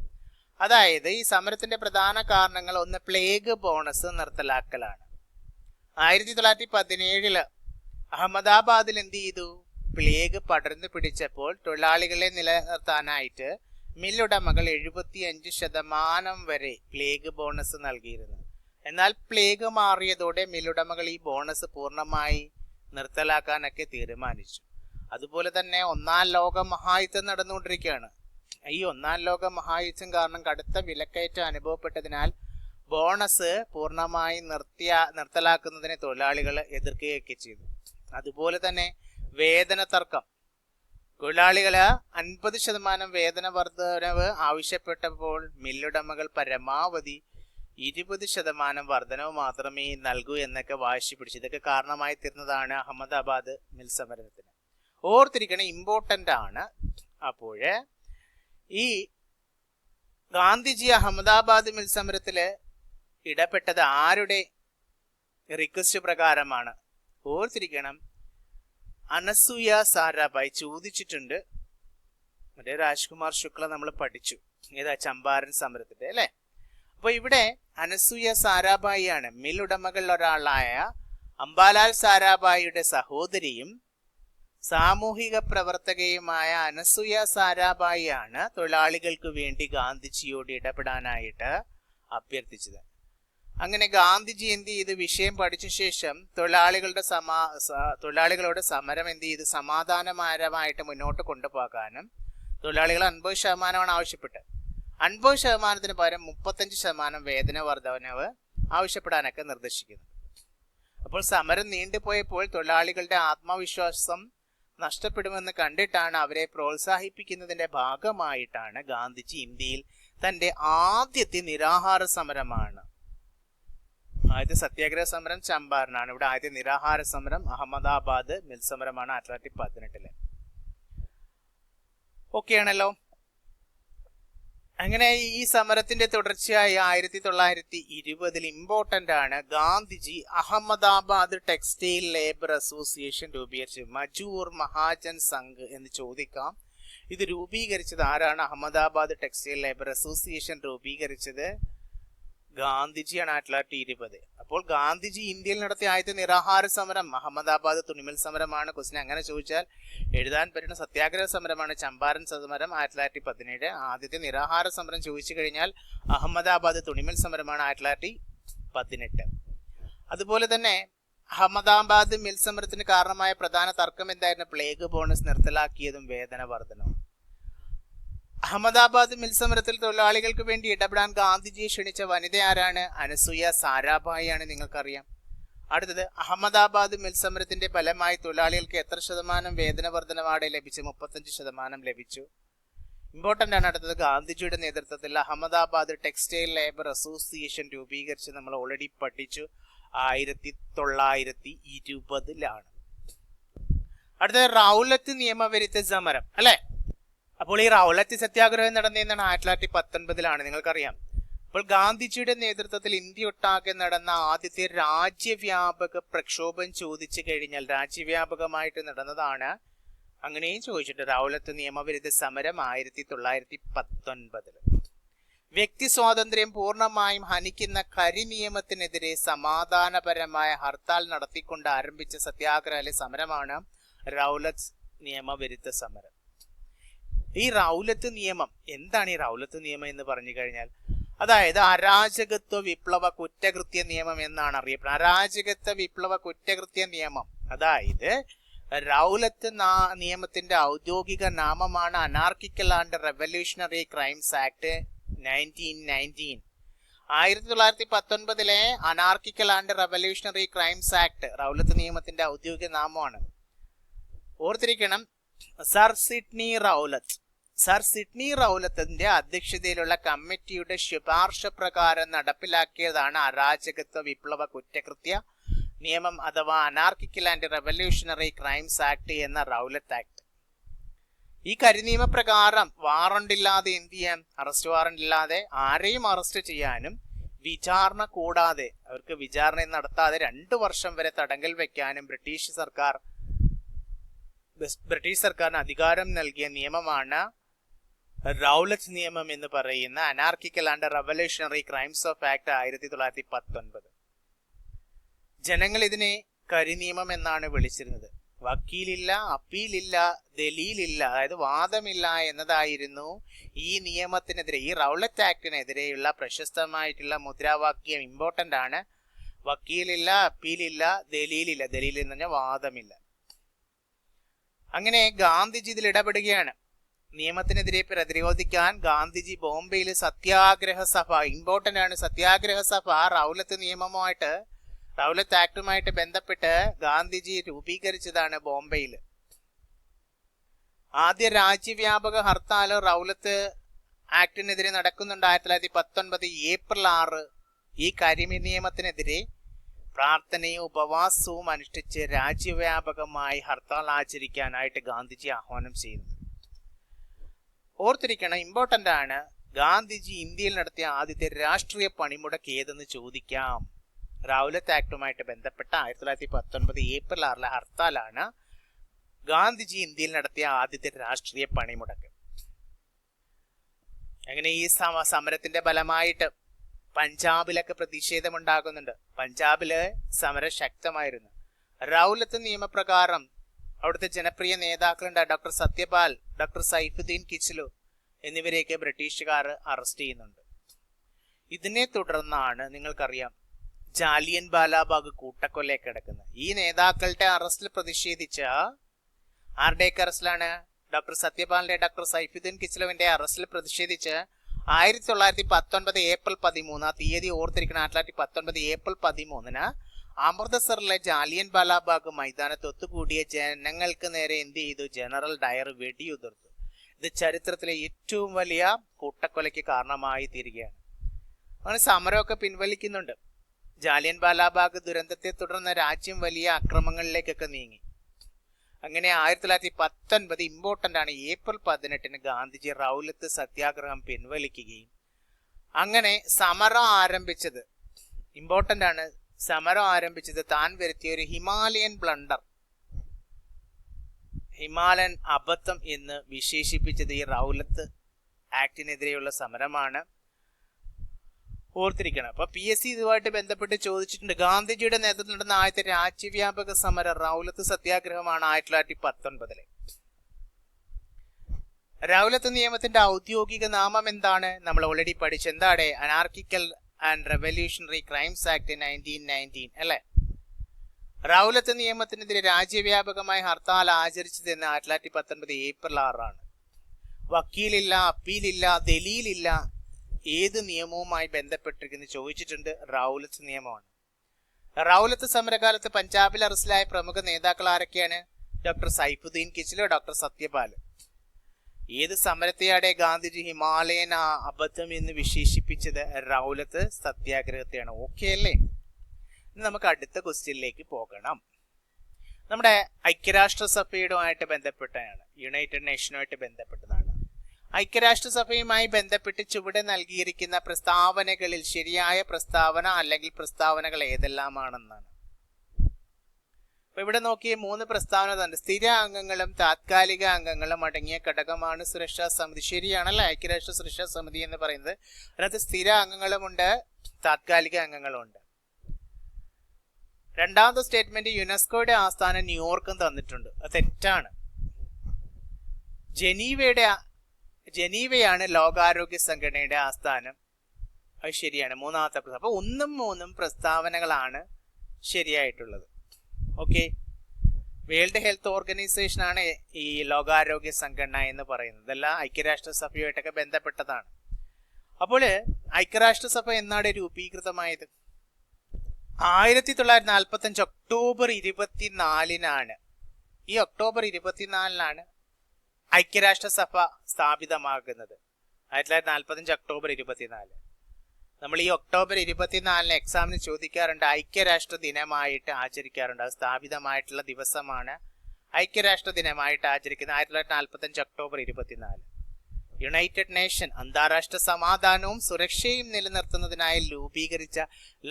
അതായത് ഈ സമരത്തിന്റെ പ്രധാന കാരണങ്ങൾ, ഒന്ന് പ്ലേഗ് ബോണസ് നിർത്തലാക്കലാണ്. 1917 അഹമ്മദാബാദിൽ എന്ത് ചെയ്തു? പ്ലേഗ് പടർന്നു പിടിച്ചപ്പോൾ തൊഴിലാളികളെ നിലനിർത്താനായിട്ട് മില്ലുടമകൾ 75% വരെ പ്ലേഗ് ബോണസ് നൽകിയിരുന്നു. എന്നാൽ പ്ലേഗ് മാറിയതോടെ മില്ലുടമകൾ ഈ ബോണസ് പൂർണ്ണമായി നിർത്തലാക്കാനൊക്കെ തീരുമാനിച്ചു. അതുപോലെ തന്നെ 1-ാം ലോക മഹായുദ്ധം നടന്നുകൊണ്ടിരിക്കുകയാണ്. ഈ 1-ാം ലോക മഹായുദ്ധം കാരണം കടുത്ത വിലക്കയറ്റം അനുഭവപ്പെട്ടതിനാൽ ബോണസ് പൂർണ്ണമായി നിർത്തലാക്കുന്നതിനെ തൊഴിലാളികൾ എതിർക്കുകയൊക്കെ ചെയ്തു. അതുപോലെ തന്നെ വേതന തർക്കം. തൊഴിലാളികള് 50% വേതന വർധനവ് ആവശ്യപ്പെട്ടപ്പോൾ മില്ലുടമകൾ പരമാവധി 20% വർധനവ് മാത്രമേ നൽകൂ എന്നൊക്കെ വാശി പിടിച്ചു. ഇതൊക്കെ കാരണമായി തീർന്നതാണ് അഹമ്മദാബാദ് മിൽ സമരത്തിന്. ഓർത്തിരിക്കണം, ഇമ്പോർട്ടന്റ് ആണ്. അപ്പോഴ് ഈ ഗാന്ധിജി അഹമ്മദാബാദ് മിൽ സമരത്തില് ഇടപെട്ടത് ആരുടെ റിക്വസ്റ്റ് പ്രകാരമാണ്? ഓർത്തിരിക്കണം, അനസൂയ സാരാഭായ് ചോദിച്ചിട്ടുണ്ട്. മറ്റേ രാജ്കുമാർ ശുക്ല നമ്മൾ പഠിച്ചു, ഏതാ? ചമ്പാരൻ സമരത്തിന്റെ അല്ലെ. അപ്പൊ ഇവിടെ അനസൂയ സാരാഭായി ആണ് മിൽ ഉടമകളിൽ ഒരാളായ അംബാലാൽ സാരാഭായിയുടെ സഹോദരിയും സാമൂഹിക പ്രവർത്തകയുമായ അനസൂയ സാരാഭായി ആണ് തൊഴിലാളികൾക്ക് വേണ്ടി ഗാന്ധിജിയോട് ഇടപെടാനായിട്ട് അഭ്യർത്ഥിച്ചത്. അങ്ങനെ ഗാന്ധിജി എന്ത് ചെയ്ത് വിഷയം പഠിച്ച ശേഷം തൊഴിലാളികളോട് സമരം എന്ത് ചെയ്ത് സമാധാനപരമായിട്ട് മുന്നോട്ട് കൊണ്ടുപോകാനും തൊഴിലാളികൾ 50% ആവശ്യപ്പെട്ടത്. 50% പകരം 35% വേതന വർധനവ് ആവശ്യപ്പെടാനൊക്കെ നിർദ്ദേശിക്കുന്നു. അപ്പോൾ സമരം നീണ്ടുപോയപ്പോൾ തൊഴിലാളികളുടെ ആത്മവിശ്വാസം നഷ്ടപ്പെടുമെന്ന് കണ്ടിട്ടാണ് അവരെ പ്രോത്സാഹിപ്പിക്കുന്നതിന്റെ ഭാഗമായിട്ടാണ് ഗാന്ധിജി ഇന്ത്യയിൽ തന്റെ ആദ്യത്തെ നിരാഹാര സമരമാണ്, ആദ്യത്തെ സത്യാഗ്രഹ സമരം ചമ്പാരനാണ്, ഇവിടെ ആദ്യത്തെ നിരാഹാര സമരം അഹമ്മദാബാദ് മിൽ സമരമാണ് 1818. ഓക്കെ ആണല്ലോ. അങ്ങനെ ഈ സമരത്തിന്റെ തുടർച്ചയായി 1920 ഇമ്പോർട്ടന്റ് ആണ്, Gandhiji Ahmedabad textile labour association രൂപീകരിച്ചു. മജൂർ മഹാജൻ സംഘ് എന്ന് ചോദിക്കാം. ഇത് രൂപീകരിച്ചത് ആരാണ്? അഹമ്മദാബാദ് ടെക്സ്റ്റൈൽ ലേബർ അസോസിയേഷൻ രൂപീകരിച്ചത് ഗാന്ധിജിയാണ് 1920. അപ്പോൾ ഗാന്ധിജി ഇന്ത്യയിൽ നടത്തിയ ആദ്യത്തെ നിരാഹാര സമരം അഹമ്മദാബാദ് തുണിമിൽ സമരമാണ്. ക്വസ്റ്റ്യൻ അങ്ങനെ ചോദിച്ചാൽ എഴുതാൻ പറ്റുന്ന സത്യാഗ്രഹ സമരമാണ് ചമ്പാരൻ സമരം 1917. ആദ്യത്തെ നിരാഹാര സമരം ചോദിച്ചു കഴിഞ്ഞാൽ അഹമ്മദാബാദ് തുണിമിൽ സമരമാണ് 1918. അതുപോലെ തന്നെ അഹമ്മദാബാദ് മിൽ സമരത്തിന് കാരണമായ പ്രധാന തർക്കം എന്തായിരുന്നു? പ്ലേഗ് ബോണസ് നിർത്തലാക്കിയതും വേതന വർധനവും. അഹമ്മദാബാദ് മിൽ സമരത്തിൽ തൊഴിലാളികൾക്ക് വേണ്ടി ഇടപെടാൻ ഗാന്ധിജിയെ ക്ഷണിച്ച വനിത ആരാണ്? അനസൂയ സാരാഭായി ആണ്, നിങ്ങൾക്കറിയാം. അടുത്തത്, അഹമ്മദാബാദ് മിൽ സമരത്തിന്റെ ഫലമായി തൊഴിലാളികൾക്ക് എത്ര ശതമാനം വേതന വർധനവാണ് ലഭിച്ചു? 35% ലഭിച്ചു. ഇമ്പോർട്ടന്റ് ആണ്. അടുത്തത്, ഗാന്ധിജിയുടെ നേതൃത്വത്തിൽ അഹമ്മദാബാദ് ടെക്സ്റ്റൈൽ ലേബർ അസോസിയേഷൻ രൂപീകരിച്ച് നമ്മൾ ഓൾറെഡി പഠിച്ചു, 1920. അടുത്തത് റൗലത്ത് നിയമവിരുദ്ധ സമരം അല്ലെ. അപ്പോൾ ഈ റൗലത്ത് സത്യാഗ്രഹം നടന്നതെന്നാണ് 1919, നിങ്ങൾക്കറിയാം. അപ്പോൾ ഗാന്ധിജിയുടെ നേതൃത്വത്തിൽ ഇന്ത്യ ഒട്ടാകെ നടന്ന ആദ്യത്തെ രാജ്യവ്യാപക പ്രക്ഷോഭം ചോദിച്ചു കഴിഞ്ഞാൽ രാജ്യവ്യാപകമായിട്ട് നടന്നതാണ്. അങ്ങനെയും ചോദിച്ചിട്ട് റൗലത്ത് നിയമവിരുദ്ധ സമരം 1919. വ്യക്തി സ്വാതന്ത്ര്യം പൂർണ്ണമായും ഹനിക്കുന്ന കരിനിയമത്തിനെതിരെ സമാധാനപരമായ ഹർത്താൽ നടത്തിക്കൊണ്ട് ആരംഭിച്ച സത്യാഗ്രഹ സമരമാണ് റൗലത്ത് നിയമവിരുദ്ധ സമരം. ഈ റൗലത്ത് നിയമം എന്താണ്? ഈ റൗലത്ത് നിയമം എന്ന് പറഞ്ഞു കഴിഞ്ഞാൽ അതായത് അരാജകത്വ വിപ്ലവ കുറ്റകൃത്യ നിയമം എന്നാണ് അറിയപ്പെടുന്നത്. അരാജകത്വ വിപ്ലവ കുറ്റകൃത്യ നിയമം, അതായത് റൗലത്ത് നിയമത്തിന്റെ ഔദ്യോഗിക നാമമാണ് അനാർക്കിക്കൽ and revolutionary crimes act 1919. 1919 അനാർക്കിക്കൽ and revolutionary crimes act റൗലത്ത് നിയമത്തിന്റെ ഔദ്യോഗിക നാമമാണ്. ഓർത്തിരിക്കണം, സർ സിഡ്നി റൗലത്തിന്റെ അധ്യക്ഷതയിലുള്ള കമ്മിറ്റിയുടെ ശുപാർശ പ്രകാരം നടപ്പിലാക്കിയതാണ് അരാജകത്വ വിപ്ലവ കുറ്റകൃത്യ നിയമം അഥവാ അനാർക്കിക്കൽ ആൻഡ് റെവല്യൂഷണറി ക്രൈംസ് ആക്ട് എന്ന റൗലത്ത് ആക്ട്. ഈ കരിനിയമപ്രകാരം വാറണ്ടില്ലാതെ എന്ത് ചെയ്യാൻ? അറസ്റ്റ് വാറണ്ട് ഇല്ലാതെ ആരെയും അറസ്റ്റ് ചെയ്യാനും വിചാരണ കൂടാതെ അവർക്ക് വിചാരണ നടത്താതെ 2 വർഷം വരെ തടങ്കൽ വെക്കാനും ബ്രിട്ടീഷ് സർക്കാരിന് അധികാരം നൽകിയ നിയമമാണ് റൗലത്ത് നിയമം എന്ന് പറയുന്ന അനാർക്കിക്കൽ and revolutionary crimes of act 1919. ജനങ്ങൾ ഇതിനെ കരിനിയമം എന്നാണ് വിളിച്ചിരുന്നത്. വക്കീലില്ല, അപ്പീലില്ല, ദലീലില്ല, അതായത് വാദമില്ല എന്നതായിരുന്നു ഈ നിയമത്തിനെതിരെ, ഈ റൗലത്ത് ആക്ടിനെതിരെയുള്ള പ്രശസ്തമായിട്ടുള്ള മുദ്രാവാക്യം. ഇമ്പോർട്ടന്റ് ആണ്. വക്കീലില്ല, അപ്പീലില്ല, ദലീലില്ല. ദലീൽ എന്ന് പറഞ്ഞാൽ വാദമില്ല. അങ്ങനെ ഗാന്ധിജി ഇതിൽ ഇടപെടുകയാണ്. നിയമത്തിനെതിരെ പ്രതിരോധിക്കാൻ ഗാന്ധിജി ബോംബെയിൽ സത്യാഗ്രഹ സഭ, ഇമ്പോർട്ടന്റ് ആണ്, സത്യാഗ്രഹ സഭ റൗലത്ത് ആക്ടുമായിട്ട് ബന്ധപ്പെട്ട് ഗാന്ധിജി രൂപീകരിച്ചതാണ് ബോംബെയിൽ. ആദ്യ രാജ്യവ്യാപക ഹർത്താൽ റൗലത്ത് ആക്ടിനെതിരെ നടക്കുന്നുണ്ട് 1919 ഏപ്രിൽ 6. ഈ കരിനിയമത്തിനെതിരെ പ്രാർത്ഥനയും ഉപവാസവും അനുഷ്ഠിച്ച് രാജ്യവ്യാപകമായി ഹർത്താൽ ആചരിക്കാനായിട്ട് ഗാന്ധിജി ആഹ്വാനം ചെയ്യുന്നത്. ഓർത്തിരിക്കണം, ഇമ്പോർട്ടന്റ് ആണ്. ഗാന്ധിജി ഇന്ത്യയിൽ നടത്തിയ ആദ്യത്തെ രാഷ്ട്രീയ പണിമുടക്ക് ഏതെന്ന് ചോദിക്കാം. റൗലത്ത് ആക്ടുമായിട്ട് ബന്ധപ്പെട്ട 1919 ഏപ്രിൽ 6 ഹർത്താലാണ് ഗാന്ധിജി ഇന്ത്യയിൽ നടത്തിയ ആദ്യത്തെ രാഷ്ട്രീയ പണിമുടക്ക്. അങ്ങനെ ഈ സമരത്തിന്റെ ഫലമായിട്ട് പഞ്ചാബിലൊക്കെ പ്രതിഷേധമുണ്ടാകുന്നുണ്ട്. പഞ്ചാബില് സമരം ശക്തമായിരുന്നു. റൗലത്ത് നിയമപ്രകാരം അവിടുത്തെ ജനപ്രിയ നേതാക്കളുണ്ട്. ഡോക്ടർ സത്യപാൽ, ഡോക്ടർ സൈഫുദ്ദീൻ കിച്ലു എന്നിവരെയൊക്കെ ബ്രിട്ടീഷുകാർ അറസ്റ്റ് ചെയ്യുന്നുണ്ട്. ഇതിനെ തുടർന്നാണ് നിങ്ങൾക്കറിയാം ജാലിയൻ വാലാബാഗ് കൂട്ടക്കൊലയൊക്കെ നടക്കുന്നത്. ഈ നേതാക്കളുടെ അറസ്റ്റിൽ പ്രതിഷേധിച്ച ആരുടെയൊക്കെ അറസ്റ്റിലാണ്? ഡോക്ടർ സത്യപാലിന്റെ, ഡോക്ടർ സൈഫുദ്ദീൻ കിസ്ലവിന്റെ അറസ്റ്റിൽ പ്രതിഷേധിച്ച് 1919 ഏപ്രിൽ 13, ആ തീയതി ഓർത്തിരിക്കണം, 1919 ഏപ്രിൽ 13 അമൃതസറിലെ ജാലിയൻ വാലാബാഗ് മൈതാനത്ത് ഒത്തുകൂടിയ ജനങ്ങൾക്ക് നേരെ എന്ത് ചെയ്തു? ജനറൽ ഡയർ വെടിയുതിർത്തു. ഇത് ചരിത്രത്തിലെ ഏറ്റവും വലിയ കൂട്ടക്കൊലയ്ക്ക് കാരണമായി തീരുകയാണ്. അങ്ങനെ സമരമൊക്കെ പിൻവലിക്കുന്നുണ്ട്. ജാലിയൻ വാലാബാഗ് ദുരന്തത്തെ തുടർന്ന് രാജ്യം വലിയ അക്രമങ്ങളിലേക്കൊക്കെ നീങ്ങി. അങ്ങനെ 1919 ഇമ്പോർട്ടന്റ് ആണ്, ഏപ്രിൽ 18 ഗാന്ധിജി റൗലത്ത് സത്യാഗ്രഹം പിൻവലിക്കുകയും അങ്ങനെ സമരം ആരംഭിച്ചത്, ഇമ്പോർട്ടന്റ് ആണ്, സമരം ആരംഭിച്ചത് താൻ വരുത്തിയ ഒരു ഹിമാലയൻ ബ്ലണ്ടർ, ഹിമാലയൻ അബദ്ധം എന്ന് വിശേഷിപ്പിച്ചത് ഈ റൗലത്ത് ആക്ടിനെതിരെയുള്ള സമരമാണ്. ഓർത്തിരിക്കണം. അപ്പൊ PSC ഇതുമായിട്ട് ബന്ധപ്പെട്ട് ചോദിച്ചിട്ടുണ്ട്. ഗാന്ധിജിയുടെ നേതൃത്വത്തിൽ നടന്ന ആദ്യത്തെ രാജ്യവ്യാപക സമരം റൗലത്ത് സത്യാഗ്രഹമാണ് 1919. റൗലത്ത് നിയമത്തിന്റെ ഔദ്യോഗിക നാമം എന്താണ്? നമ്മൾ ഓൾറെഡി പഠിച്ചു. എന്താണ്? അനാർക്കിക്കൽ ആൻഡ് റെവല്യൂഷണറി ക്രൈംസ് ആക്ട് 1919 അല്ലെ? റൗലത്ത് നിയമത്തിനെതിരെ രാജ്യവ്യാപകമായി ഹർത്താൽ ആചരിച്ചതെന്ന് 1919 ഏപ്രിൽ 6 വക്കീലില്ല, അപ്പീലില്ല, ദലീലില്ല, ഏത് നിയമവുമായി ബന്ധപ്പെട്ടിരിക്കുന്നു ചോദിച്ചിട്ടുണ്ട്. റൗലത്ത് നിയമമാണ്. റൗലത്ത് സമരകാലത്ത് പഞ്ചാബിൽ അറസ്റ്റിലായ പ്രമുഖ നേതാക്കൾ ആരൊക്കെയാണ്? Doctor Saifuddin Kitchlew, doctor Satyapal. ഏത് സമരത്തെയാണ് ഗാന്ധിജി ഹിമാലയൻ അബദ്ധം എന്ന് വിശേഷിപ്പിച്ചത്? റൗലത്ത് സത്യാഗ്രഹത്തെയാണ്. ഓക്കെ അല്ലേ? ഇനി നമുക്ക് അടുത്ത ക്വസ്റ്റ്യനിലേക്ക് പോകണം. നമ്മുടെ ഐക്യരാഷ്ട്രസഭയുമായിട്ട് ബന്ധപ്പെട്ടാണ്, യുണൈറ്റഡ് നേഷനുമായിട്ട് ബന്ധപ്പെട്ടതാണ്. ഐക്യരാഷ്ട്രസഭയുമായി ബന്ധപ്പെട്ട് ചുവടെ നൽകിയിരിക്കുന്ന പ്രസ്താവനകളിൽ ശരിയായ പ്രസ്താവന അല്ലെങ്കിൽ പ്രസ്താവനകൾ ഏതെല്ലാമാണെന്നാണ്. അപ്പൊ ഇവിടെ നോക്കിയ 3 പ്രസ്താവന തന്നെ. സ്ഥിര അംഗങ്ങളും താത്കാലിക അംഗങ്ങളും അടങ്ങിയ ഘടകമാണ് സുരക്ഷാ സമിതി. ശരിയാണല്ലോ, ഐക്യരാഷ്ട്ര സുരക്ഷാ സമിതി എന്ന് പറയുന്നത്. അതിനകത്ത് സ്ഥിര അംഗങ്ങളുമുണ്ട്, താത്കാലിക അംഗങ്ങളുമുണ്ട്. രണ്ടാമത്തെ സ്റ്റേറ്റ്മെന്റ് യുനെസ്കോയുടെ ആസ്ഥാനം ന്യൂയോർക്കും തന്നിട്ടുണ്ട്. അത് തെറ്റാണ്. ജനീവയാണ് ലോകാരോഗ്യ സംഘടനയുടെ ആസ്ഥാനം. അത് ശരിയാണ്. മൂന്നാമത്തെ പ്രസ്താവന. അപ്പൊ 1ഉം 3ഉം പ്രസ്താവനകളാണ് ശരിയായിട്ടുള്ളത്. ഓക്കെ. വേൾഡ് ഹെൽത്ത് ഓർഗനൈസേഷൻ ആണ് ഈ ലോകാരോഗ്യ സംഘടന എന്ന് പറയുന്നത്. ഇതെല്ലാം ഐക്യരാഷ്ട്രസഭയുമായിട്ടൊക്കെ ബന്ധപ്പെട്ടതാണ്. അപ്പോൾ ഐക്യരാഷ്ട്രസഭ എന്നാണ് രൂപീകൃതമായത്? 1945 ഒക്ടോബർ 24 ഈ ഒക്ടോബർ 24 ഐക്യരാഷ്ട്രസഭ സ്ഥാപിതമാകുന്നത്. 1945 ഒക്ടോബർ 24. നമ്മൾ ഈ ഒക്ടോബർ 24 എക്സാമിന് ചോദിക്കാറുണ്ട്, ഐക്യരാഷ്ട്ര ദിനമായിട്ട് ആചരിക്കാറുണ്ട്. അത് സ്ഥാപിതമായിട്ടുള്ള ദിവസമാണ് ഐക്യരാഷ്ട്ര ദിനമായിട്ട് ആചരിക്കുന്നത്. 1945 ഒക്ടോബർ 24. യുണൈറ്റഡ് നേഷൻ അന്താരാഷ്ട്ര സമാധാനവും സുരക്ഷയും നിലനിർത്തുന്നതിനായി രൂപീകരിച്ച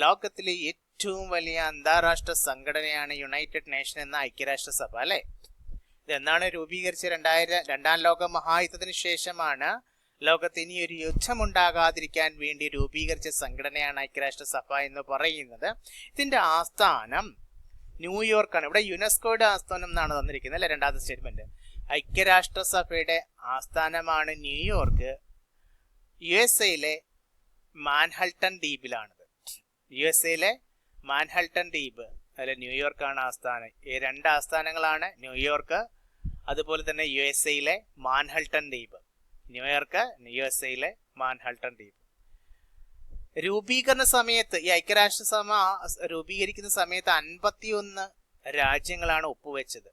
ലോകത്തിലെ ഏറ്റവും വലിയ അന്താരാഷ്ട്ര സംഘടനയാണ് യുണൈറ്റഡ് നേഷൻ എന്ന ഐക്യരാഷ്ട്രസഭ അല്ലെ? ഇതെന്നാണ് രൂപീകരിച്ചത്? 2ാം ലോക മഹായുദ്ധത്തിന് ശേഷമാണ് ലോകത്ത് ഇനി ഒരു യുദ്ധമുണ്ടാകാതിരിക്കാൻ വേണ്ടി രൂപീകരിച്ച സംഘടനയാണ് ഐക്യരാഷ്ട്രസഭ എന്ന് പറയുന്നത്. ഇതിന്റെ ആസ്ഥാനം ന്യൂയോർക്കാണ്. ഇവിടെ യുനെസ്കോയുടെ ആസ്ഥാനം എന്നാണ് തന്നിരിക്കുന്നത് അല്ലെ? രണ്ടാമത്തെ സ്റ്റേറ്റ്മെന്റ്. ഐക്യരാഷ്ട്രസഭയുടെ ആസ്ഥാനമാണ് ന്യൂയോർക്ക്. USA മാൻഹട്ടൺ ദ്വീപിലാണിത്. USA മാൻഹട്ടൺ ദ്വീപ് അല്ലെ ന്യൂയോർക്കാണ് ആസ്ഥാനം. ഈ 2 ആസ്ഥാനങ്ങളാണ്, ന്യൂയോർക്ക് അതുപോലെ തന്നെ USA മാൻഹട്ടൺ ദ്വീപ്. ന്യൂയോർക്ക്, USA മാൻഹട്ടൺ ദ്വീപ്. രൂപീകരണ സമയത്ത് ഈ ഐക്യരാഷ്ട്രസഭ രൂപീകരിക്കുന്ന സമയത്ത് 51 രാജ്യങ്ങളാണ് ഒപ്പുവെച്ചത്.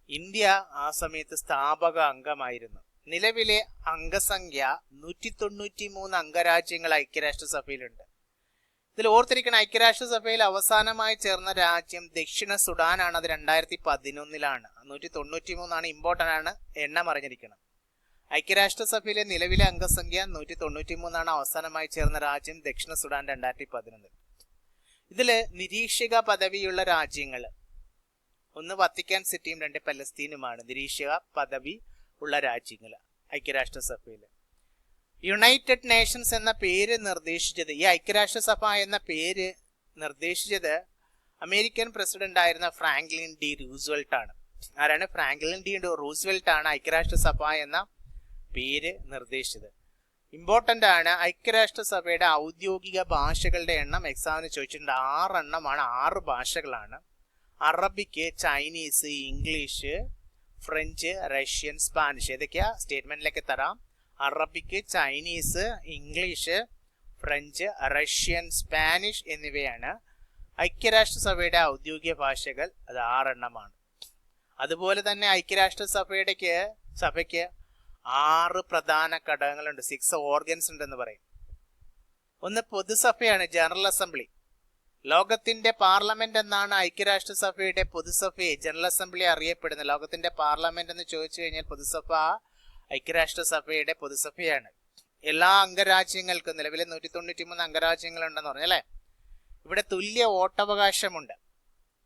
ഇന്ത്യ ആ സമയത്ത് സ്ഥാപക അംഗമായിരുന്നു. നിലവിലെ അംഗസംഖ്യ 193 അംഗരാജ്യങ്ങൾ ഐക്യരാഷ്ട്രസഭയിലുണ്ട്. ഇതിൽ ഓർത്തിരിക്കുന്ന ഐക്യരാഷ്ട്രസഭയിൽ അവസാനമായി ചേർന്ന രാജ്യം ദക്ഷിണ സുഡാനാണ്. അത് 2011 193 ഇമ്പോർട്ടന്റ് ആണ്, എണ്ണം അറിഞ്ഞിരിക്കണം. ഐക്യരാഷ്ട്രസഭയിലെ നിലവിലെ അംഗസംഖ്യ 193 അവസാനമായി ചേർന്ന രാജ്യം ദക്ഷിണ സുഡാൻ 2011. ഇതില് നിരീക്ഷക പദവിയുള്ള രാജ്യങ്ങൾ 1 വത്തിക്കാൻ സിറ്റിയും 2 പലസ്തീനുമാണ് നിരീക്ഷക പദവി ഉള്ള രാജ്യങ്ങൾ ഐക്യരാഷ്ട്രസഭയിൽ. യുണൈറ്റഡ് നേഷൻസ് എന്ന പേര് നിർദ്ദേശിച്ചത്, ഈ ഐക്യരാഷ്ട്രസഭ എന്ന പേര് നിർദ്ദേശിച്ചത് അമേരിക്കൻ പ്രസിഡന്റ് ആയിരുന്ന ഫ്രാങ്ക്ലിൻ ഡി റൂസ്വെൽറ്റ് ആണ്. ആരാണ്? ഫ്രാങ്ക്ലിൻ ഡി റൂസ്വെൽറ്റ് ആണ് ഐക്യരാഷ്ട്രസഭ എന്ന പേര് നിർദ്ദേശിച്ചത്. ഇമ്പോർട്ടൻ്റ് ആണ്. ഐക്യരാഷ്ട്രസഭയുടെ ഔദ്യോഗിക ഭാഷകളുടെ എണ്ണം എക്സാമിന് ചോദിച്ചിട്ടുണ്ട്. 6 എണ്ണമാണ്, 6 ഭാഷകളാണ്. Arabic, Chinese, English, French, Russian, Spanish. ഏതൊക്കെയാ സ്റ്റേറ്റ്മെന്റിലേക്ക് തരാം. Arabic, Chinese, English, French, Russian, Spanish എന്നിവയാണ് ഐക്യരാഷ്ട്രസഭയുടെ ഔദ്യോഗിക ഭാഷകൾ. അത് 6 എണ്ണമാണ്. അതുപോലെ തന്നെ ഐക്യരാഷ്ട്രസഭയ്ക്ക് 6 പ്രധാന ഘടകങ്ങളുണ്ട്. 6 ഓർഗൻസ് ഉണ്ടെന്ന് പറയും. ഒന്ന് പൊതുസഭയാണ്, ജനറൽ അസംബ്ലി. ലോകത്തിന്റെ പാർലമെന്റ് എന്നാണ് ഐക്യരാഷ്ട്രസഭയുടെ പൊതുസഭയെ, ജനറൽ അസംബ്ലി അറിയപ്പെടുന്നത്. ലോകത്തിന്റെ പാർലമെന്റ് എന്ന് ചോദിച്ചു കഴിഞ്ഞാൽ പൊതുസഭ ഐക്യരാഷ്ട്രസഭയുടെ പൊതുസഭയാണ്. എല്ലാ അംഗരാജ്യങ്ങൾക്കും, നിലവിലെ 193 അംഗരാജ്യങ്ങളുണ്ടെന്ന് പറഞ്ഞല്ലേ, ഇവിടെ തുല്യ വോട്ടവകാശമുണ്ട്.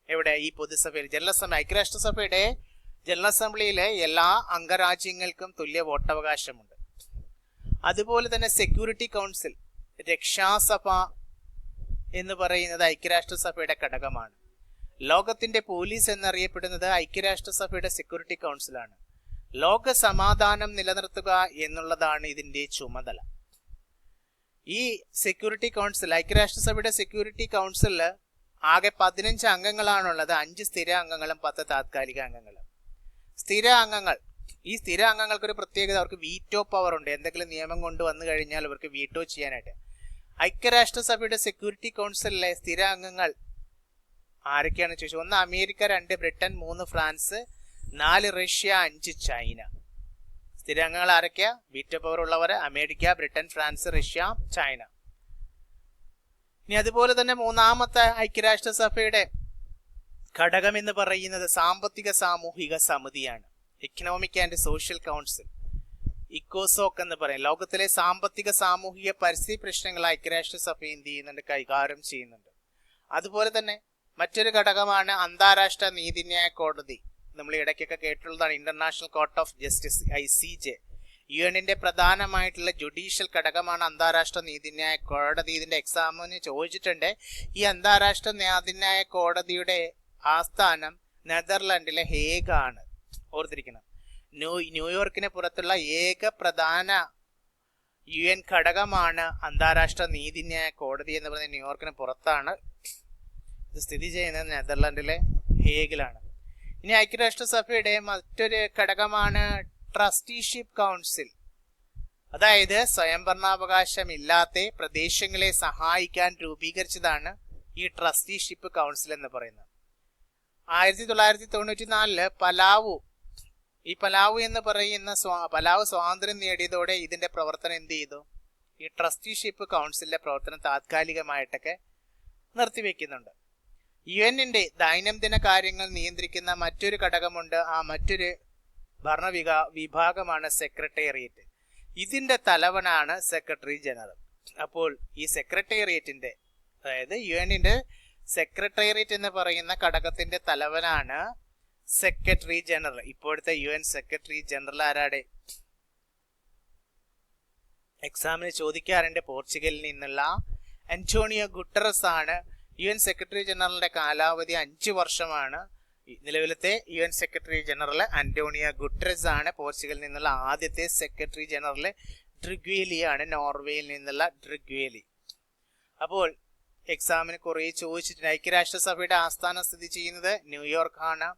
എവിടെ? ഈ പൊതുസഭയിൽ, ജനറൽ അസംബ്ലി. ഐക്യരാഷ്ട്രസഭയുടെ ജനറൽ അസംബ്ലിയിലെ എല്ലാ അംഗരാജ്യങ്ങൾക്കും തുല്യ വോട്ടവകാശമുണ്ട്. അതുപോലെ തന്നെ സെക്യൂരിറ്റി കൗൺസിൽ, രക്ഷാസഭ എന്ന് പറയുന്നത് ഐക്യരാഷ്ട്രസഭയുടെ ഘടകമാണ്. ലോകത്തിന്റെ പോലീസ് എന്നറിയപ്പെടുന്നത് ഐക്യരാഷ്ട്രസഭയുടെ സെക്യൂരിറ്റി കൗൺസിലാണ്. ലോക സമാധാനം നിലനിർത്തുക എന്നുള്ളതാണ് ഇതിന്റെ ചുമതല. ഈ സെക്യൂരിറ്റി കൗൺസിൽ, ഐക്യരാഷ്ട്രസഭയുടെ സെക്യൂരിറ്റി കൗൺസിലിൽ ആകെ 15 അംഗങ്ങളാണുള്ളത്. 5 സ്ഥിര അംഗങ്ങളും 10 താത്കാലിക അംഗങ്ങളും. സ്ഥിര അംഗങ്ങൾ, ഈ സ്ഥിര അംഗങ്ങൾക്കൊരു പ്രത്യേകത, അവർക്ക് വീറ്റോ പവർ ഉണ്ട്. എന്തെങ്കിലും നിയമം കൊണ്ടുവന്നു കഴിഞ്ഞാൽ അവർക്ക് വീറ്റോ ചെയ്യാനായിട്ട്. ഐക്യരാഷ്ട്രസഭയുടെ സെക്യൂരിറ്റി കൗൺസിലിലെ സ്ഥിര അംഗങ്ങൾ ആരൊക്കെയാണെന്ന് ചോദിച്ചു. 1 America, 2 Britain, 3 France, 4 Russia, 5 China. സ്ഥിര അംഗങ്ങൾ ആരൊക്കെയാ? വീറ്റോ പവർ ഉള്ളവർ America, Britain, France, Russia, China. ഇനി അതുപോലെ തന്നെ 3ാമത്തെ ഐക്യരാഷ്ട്രസഭയുടെ ഘടകം എന്ന് പറയുന്നത് സാമ്പത്തിക സാമൂഹിക സമിതിയാണ്. എക്കണോമിക് ആൻഡ് സോഷ്യൽ കൗൺസിൽ, ഇക്കോസോക്ക് എന്ന് പറയും. ലോകത്തിലെ സാമ്പത്തിക സാമൂഹിക പരിസ്ഥിതി പ്രശ്നങ്ങൾ ഐക്യരാഷ്ട്രസഭ എന്ത് ചെയ്യുന്നുണ്ട്? കൈകാര്യം ചെയ്യുന്നുണ്ട്. അതുപോലെ തന്നെ മറ്റൊരു ഘടകമാണ് അന്താരാഷ്ട്ര നീതിന്യായ കോടതി. നമ്മൾ ഇടയ്ക്കൊക്കെ കേട്ടുള്ളതാണ്, International Court of Justice, ICJ. UN-ന്റെ പ്രധാനമായിട്ടുള്ള ജുഡീഷ്യൽ ഘടകമാണ് അന്താരാഷ്ട്ര നീതിന്യായ കോടതി. ഇതിന്റെ എക്സാമിന് ചോദിച്ചിട്ടുണ്ട്. ഈ അന്താരാഷ്ട്ര നീതിന്യായ കോടതിയുടെ ആസ്ഥാനം നെതർലൻഡിലെ ഹേഗ് ആണ്. ഓർത്തിരിക്കണം. ന്യൂയോർക്കിന് പുറത്തുള്ള ഏക പ്രധാന UN ഘടകമാണ് അന്താരാഷ്ട്ര നീതിന്യായ കോടതി എന്ന് പറയുന്നത്. ന്യൂയോർക്കിന് പുറത്താണ് ഇത് സ്ഥിതി ചെയ്യുന്നത്, നെതർലൻഡിലെ ഹേഗിലാണ്. ഇനി ഐക്യരാഷ്ട്രസഭയുടെ മറ്റൊരു ഘടകമാണ് ട്രസ്റ്റിഷിപ്പ് കൗൺസിൽ. അതായത് സ്വയംഭരണാവകാശമില്ലാത്ത പ്രദേശങ്ങളെ സഹായിക്കാൻ രൂപീകരിച്ചതാണ് ഈ ട്രസ്റ്റിഷിപ്പ് കൗൺസിൽ എന്ന് പറയുന്നത്. 1994 പലാവു എന്ന് പറയുന്ന പലാവു സ്വാതന്ത്ര്യം നേടിയതോടെ ഇതിന്റെ പ്രവർത്തനം എന്ത് ചെയ്തു? ഈ ട്രസ്റ്റിഷിപ്പ് കൗൺസിലിന്റെ പ്രവർത്തനം താത്കാലികമായിട്ടൊക്കെ നിർത്തിവെക്കുന്നുണ്ട്. UN-ന്റെ ദൈനംദിന കാര്യങ്ങൾ നിയന്ത്രിക്കുന്ന മറ്റൊരു ഘടകമുണ്ട്. ആ മറ്റൊരു വിഭാഗമാണ് സെക്രട്ടേറിയറ്റ്. ഇതിന്റെ തലവനാണ് സെക്രട്ടറി ജനറൽ. അപ്പോൾ ഈ സെക്രട്ടേറിയറ്റിന്റെ, അതായത് UN-ന്റെ സെക്രട്ടേറിയറ്റ് എന്ന് പറയുന്ന ഘടകത്തിന്റെ തലവനാണ് സെക്രട്ടറി ജനറൽ. ഇപ്പോഴത്തെ UN സെക്രട്ടറി ജനറൽ ആരാടെ? എക്സാമിന് ചോദിക്കാറുണ്ട്. പോർച്ചുഗലിൽ നിന്നുള്ള അന്റോണിയോ ഗുട്ടറസ് ആണ്. UN സെക്രട്ടറി ജനറലിന്റെ കാലാവധി 5 വർഷമാണ്. നിലവിലത്തെ UN secretary general Antonio Guterres ആണ്. പോർച്ചുഗലിൽ നിന്നുള്ള ആദ്യത്തെ സെക്രട്ടറി ജനറൽ ഡ്രിഗ്വേലി ആണ്, നോർവേയിൽ നിന്നുള്ള ഡ്രിഗ്വേലി. അപ്പോൾ എക്സാമിന് കുറെ ചോദിച്ചിട്ടുണ്ട്. ഐക്യരാഷ്ട്രസഭയുടെ ആസ്ഥാനം സ്ഥിതി ചെയ്യുന്നത് ന്യൂയോർക്ക് ആണ്.